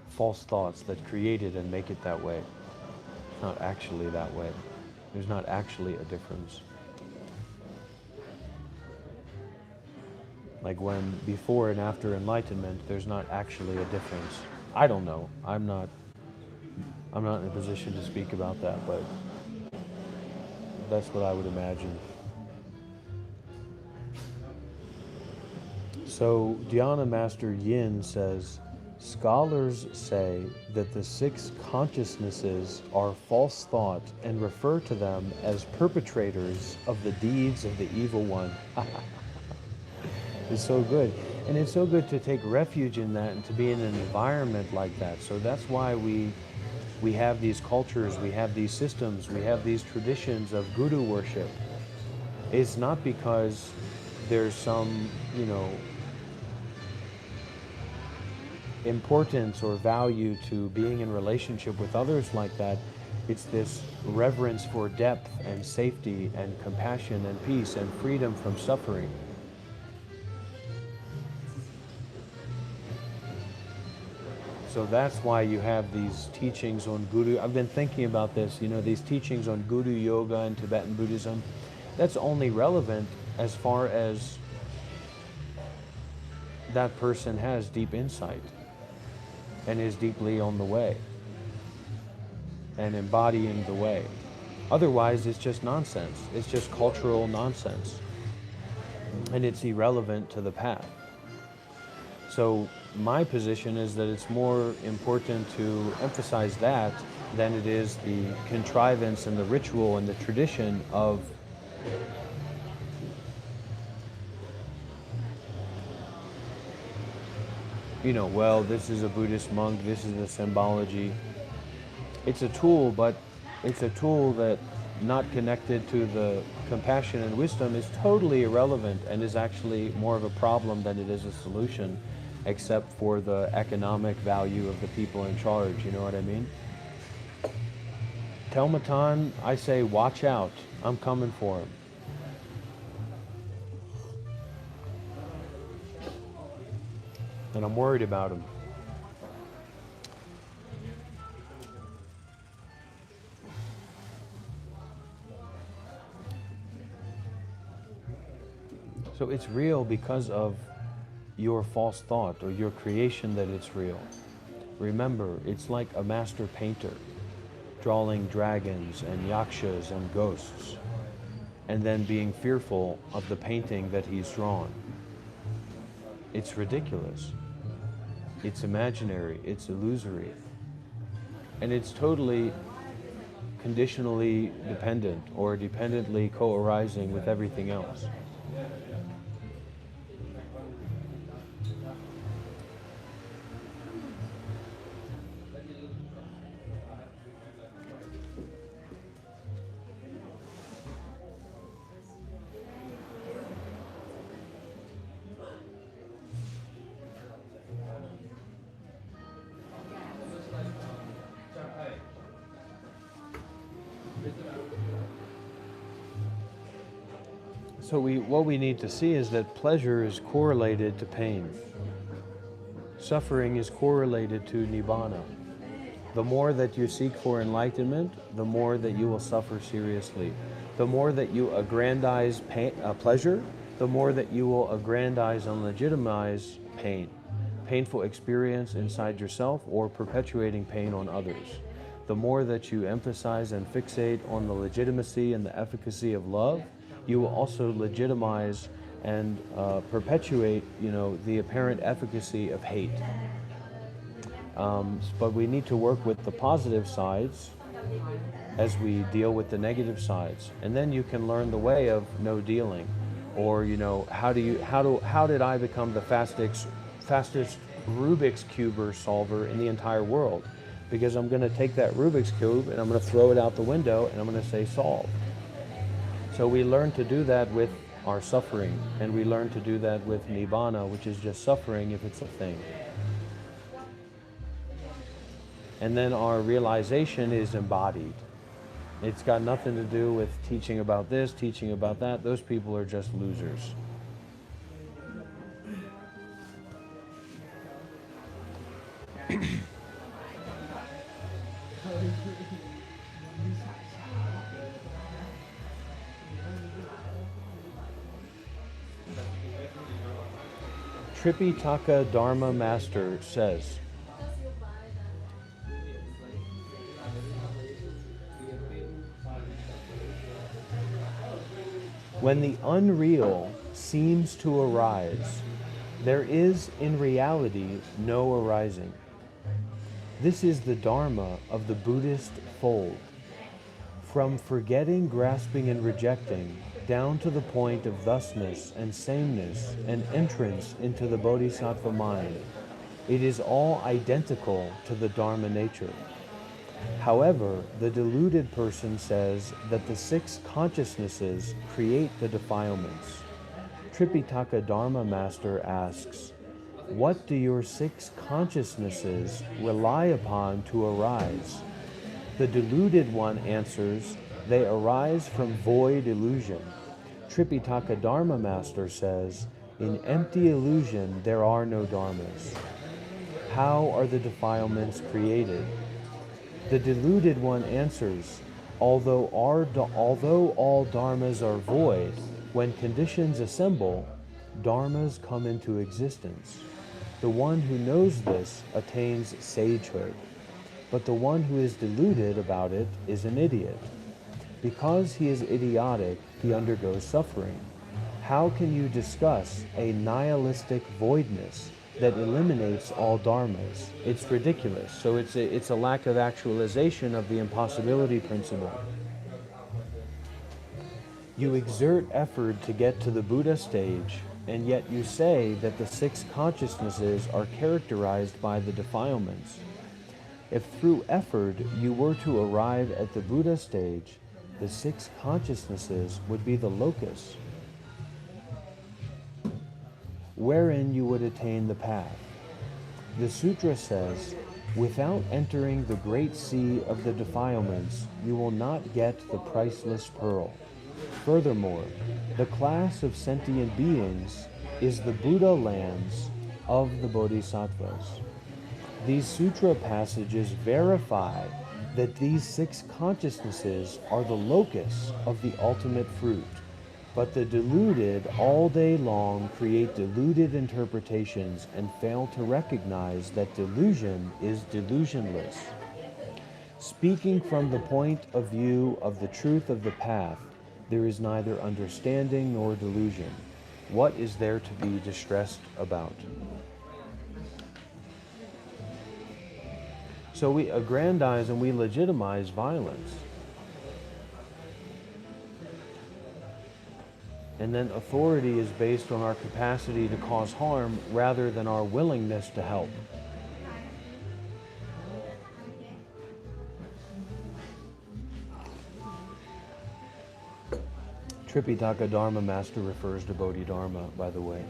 false thoughts that create it and make it that way. It's not actually that way. There's not actually a difference. Like when before and after enlightenment, there's not actually a difference. I don't know. I'm not in a position to speak about that, but that's what I would imagine. So Dhyana Master Yin says, scholars say that the 6 consciousnesses are false thought and refer to them as perpetrators of the deeds of the evil one. It's so good. And it's so good to take refuge in that and to be in an environment like that. So that's why we we have these cultures, we have these systems, we have these traditions of guru worship, it's not because there's some, importance or value to being in relationship with others like that. It's this reverence for depth and safety and compassion and peace and freedom from suffering. So that's why you have these teachings on Guru. I've been thinking about this, these teachings on Guru Yoga and Tibetan Buddhism. That's only relevant as far as that person has deep insight and is deeply on the way and embodying the way. Otherwise, it's just nonsense. It's just cultural nonsense. And it's irrelevant to the path. So my position is that it's more important to emphasize that than it is the contrivance and the ritual and the tradition of well, this is a Buddhist monk, this is a symbology. It's a tool, but it's a tool that, not connected to the compassion and wisdom, is totally irrelevant and is actually more of a problem than it is a solution, except for the economic value of the people in charge, you know what I mean? Tell Matan, I say, watch out, I'm coming for him. And I'm worried about him. So it's real because of your false thought or your creation that it's real. Remember, it's like a master painter drawing dragons and yakshas and ghosts, and then being fearful of the painting that he's drawn. It's ridiculous. It's imaginary, it's illusory, and it's totally conditionally dependent or dependently co-arising with everything else. So what we need to see is that pleasure is correlated to pain. Suffering is correlated to nibbana. The more that you seek for enlightenment, the more that you will suffer seriously. The more that you aggrandize pleasure, the more that you will aggrandize and legitimize pain. Painful experience inside yourself or perpetuating pain on others. The more that you emphasize and fixate on the legitimacy and the efficacy of love, you will also legitimize and perpetuate, the apparent efficacy of hate. But we need to work with the positive sides as we deal with the negative sides, and then you can learn the way of no dealing, or how did I become the fastest Rubik's Cube solver in the entire world? Because I'm going to take that Rubik's Cube and I'm going to throw it out the window and I'm going to say solve. So we learn to do that with our suffering, and we learn to do that with nibbana, which is just suffering if it's a thing. And then our realization is embodied. It's got nothing to do with teaching about this, teaching about that. Those people are just losers. Tripitaka Dharma Master says, when the unreal seems to arise, there is in reality no arising. This is the Dharma of the Buddhist fold. From forgetting, grasping, and rejecting, down to the point of thusness and sameness and entrance into the Bodhisattva mind, it is all identical to the Dharma nature. However, the deluded person says that the six consciousnesses create the defilements. Tripitaka Dharma Master asks, what do your six consciousnesses rely upon to arise? The deluded one answers, they arise from void illusion. Tripitaka Dharma Master says, in empty illusion there are no dharmas. How are the defilements created? The deluded one answers, although all dharmas are void, when conditions assemble, dharmas come into existence. The one who knows this attains sagehood, but the one who is deluded about it is an idiot. Because he is idiotic, he undergoes suffering. How can you discuss a nihilistic voidness that eliminates all dharmas? It's ridiculous. So it's a lack of actualization of the impossibility principle. You exert effort to get to the Buddha stage, and yet you say that the six consciousnesses are characterized by the defilements. If through effort you were to arrive at the Buddha stage, the six consciousnesses would be the locus wherein you would attain the path. The sutra says, without entering the great sea of the defilements, you will not get the priceless pearl. Furthermore, the class of sentient beings is the Buddha lands of the Bodhisattvas. These sutra passages verify that these six consciousnesses are the locus of the ultimate fruit. But the deluded all day long create deluded interpretations and fail to recognize that delusion is delusionless. Speaking from the point of view of the truth of the path, there is neither understanding nor delusion. What is there to be distressed about? So we aggrandize and we legitimize violence. And then authority is based on our capacity to cause harm rather than our willingness to help. Tripitaka Dharma Master refers to Bodhidharma, by the way.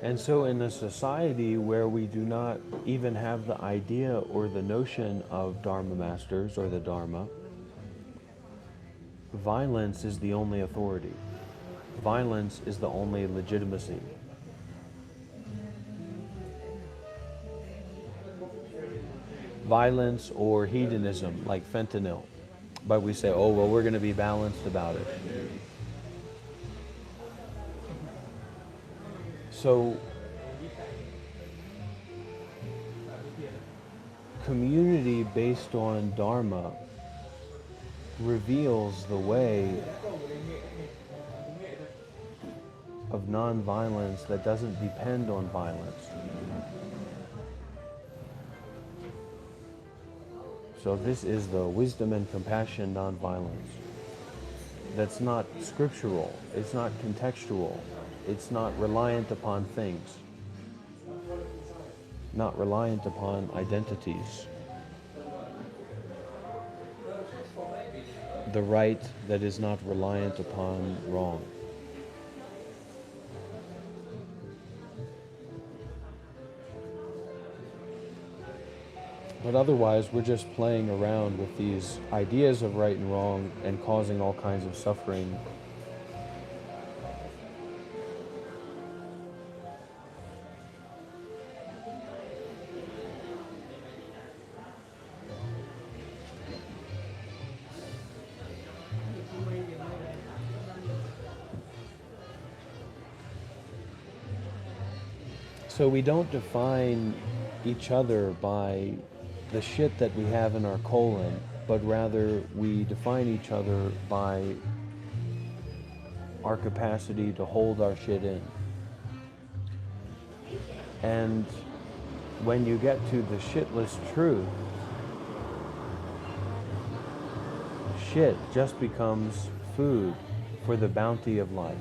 And so in a society where we do not even have the idea or the notion of Dharma masters or the Dharma, violence is the only authority. Violence is the only legitimacy. Violence or hedonism, like fentanyl. But we say, oh, well, we're going to be balanced about it. So, community based on Dharma reveals the way of non-violence that doesn't depend on violence. So this is the wisdom and compassion non-violence. That's not scriptural, it's not contextual, it's not reliant upon things, not reliant upon identities. The right that is not reliant upon wrong. But otherwise, we're just playing around with these ideas of right and wrong and causing all kinds of suffering. So we don't define each other by the shit that we have in our colon, but rather we define each other by our capacity to hold our shit in. And when you get to the shitless truth, shit just becomes food for the bounty of life.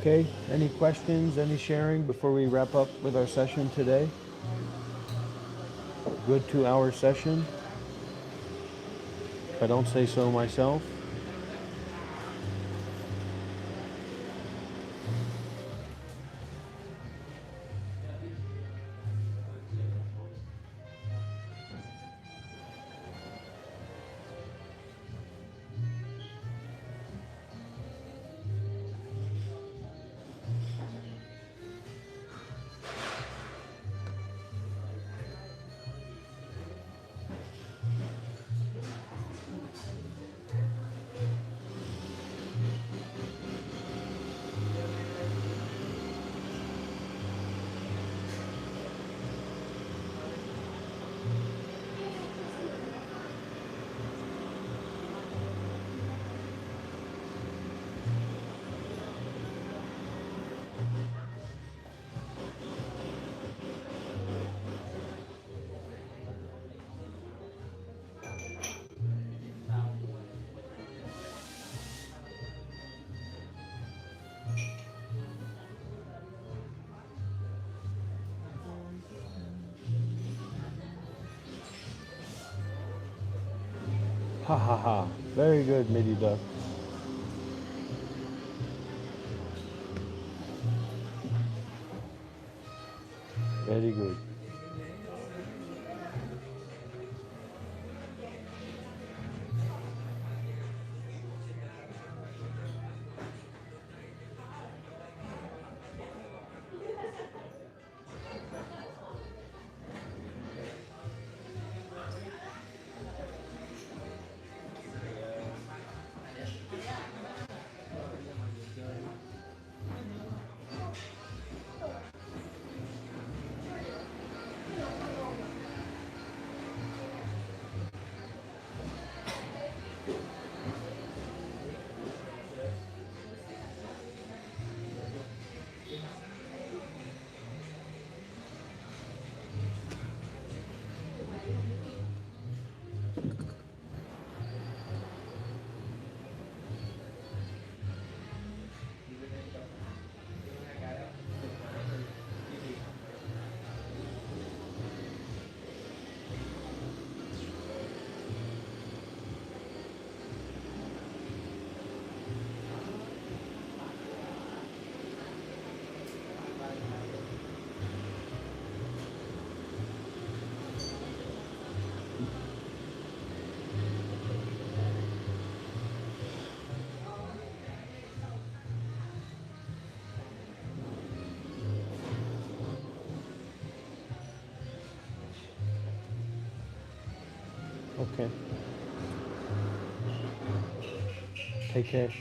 Okay, any questions, any sharing before we wrap up with our session today? Good 2-hour session, if I don't say so myself. Ha ha ha. Very good, Midi Duck. Very good. Okay. Take care.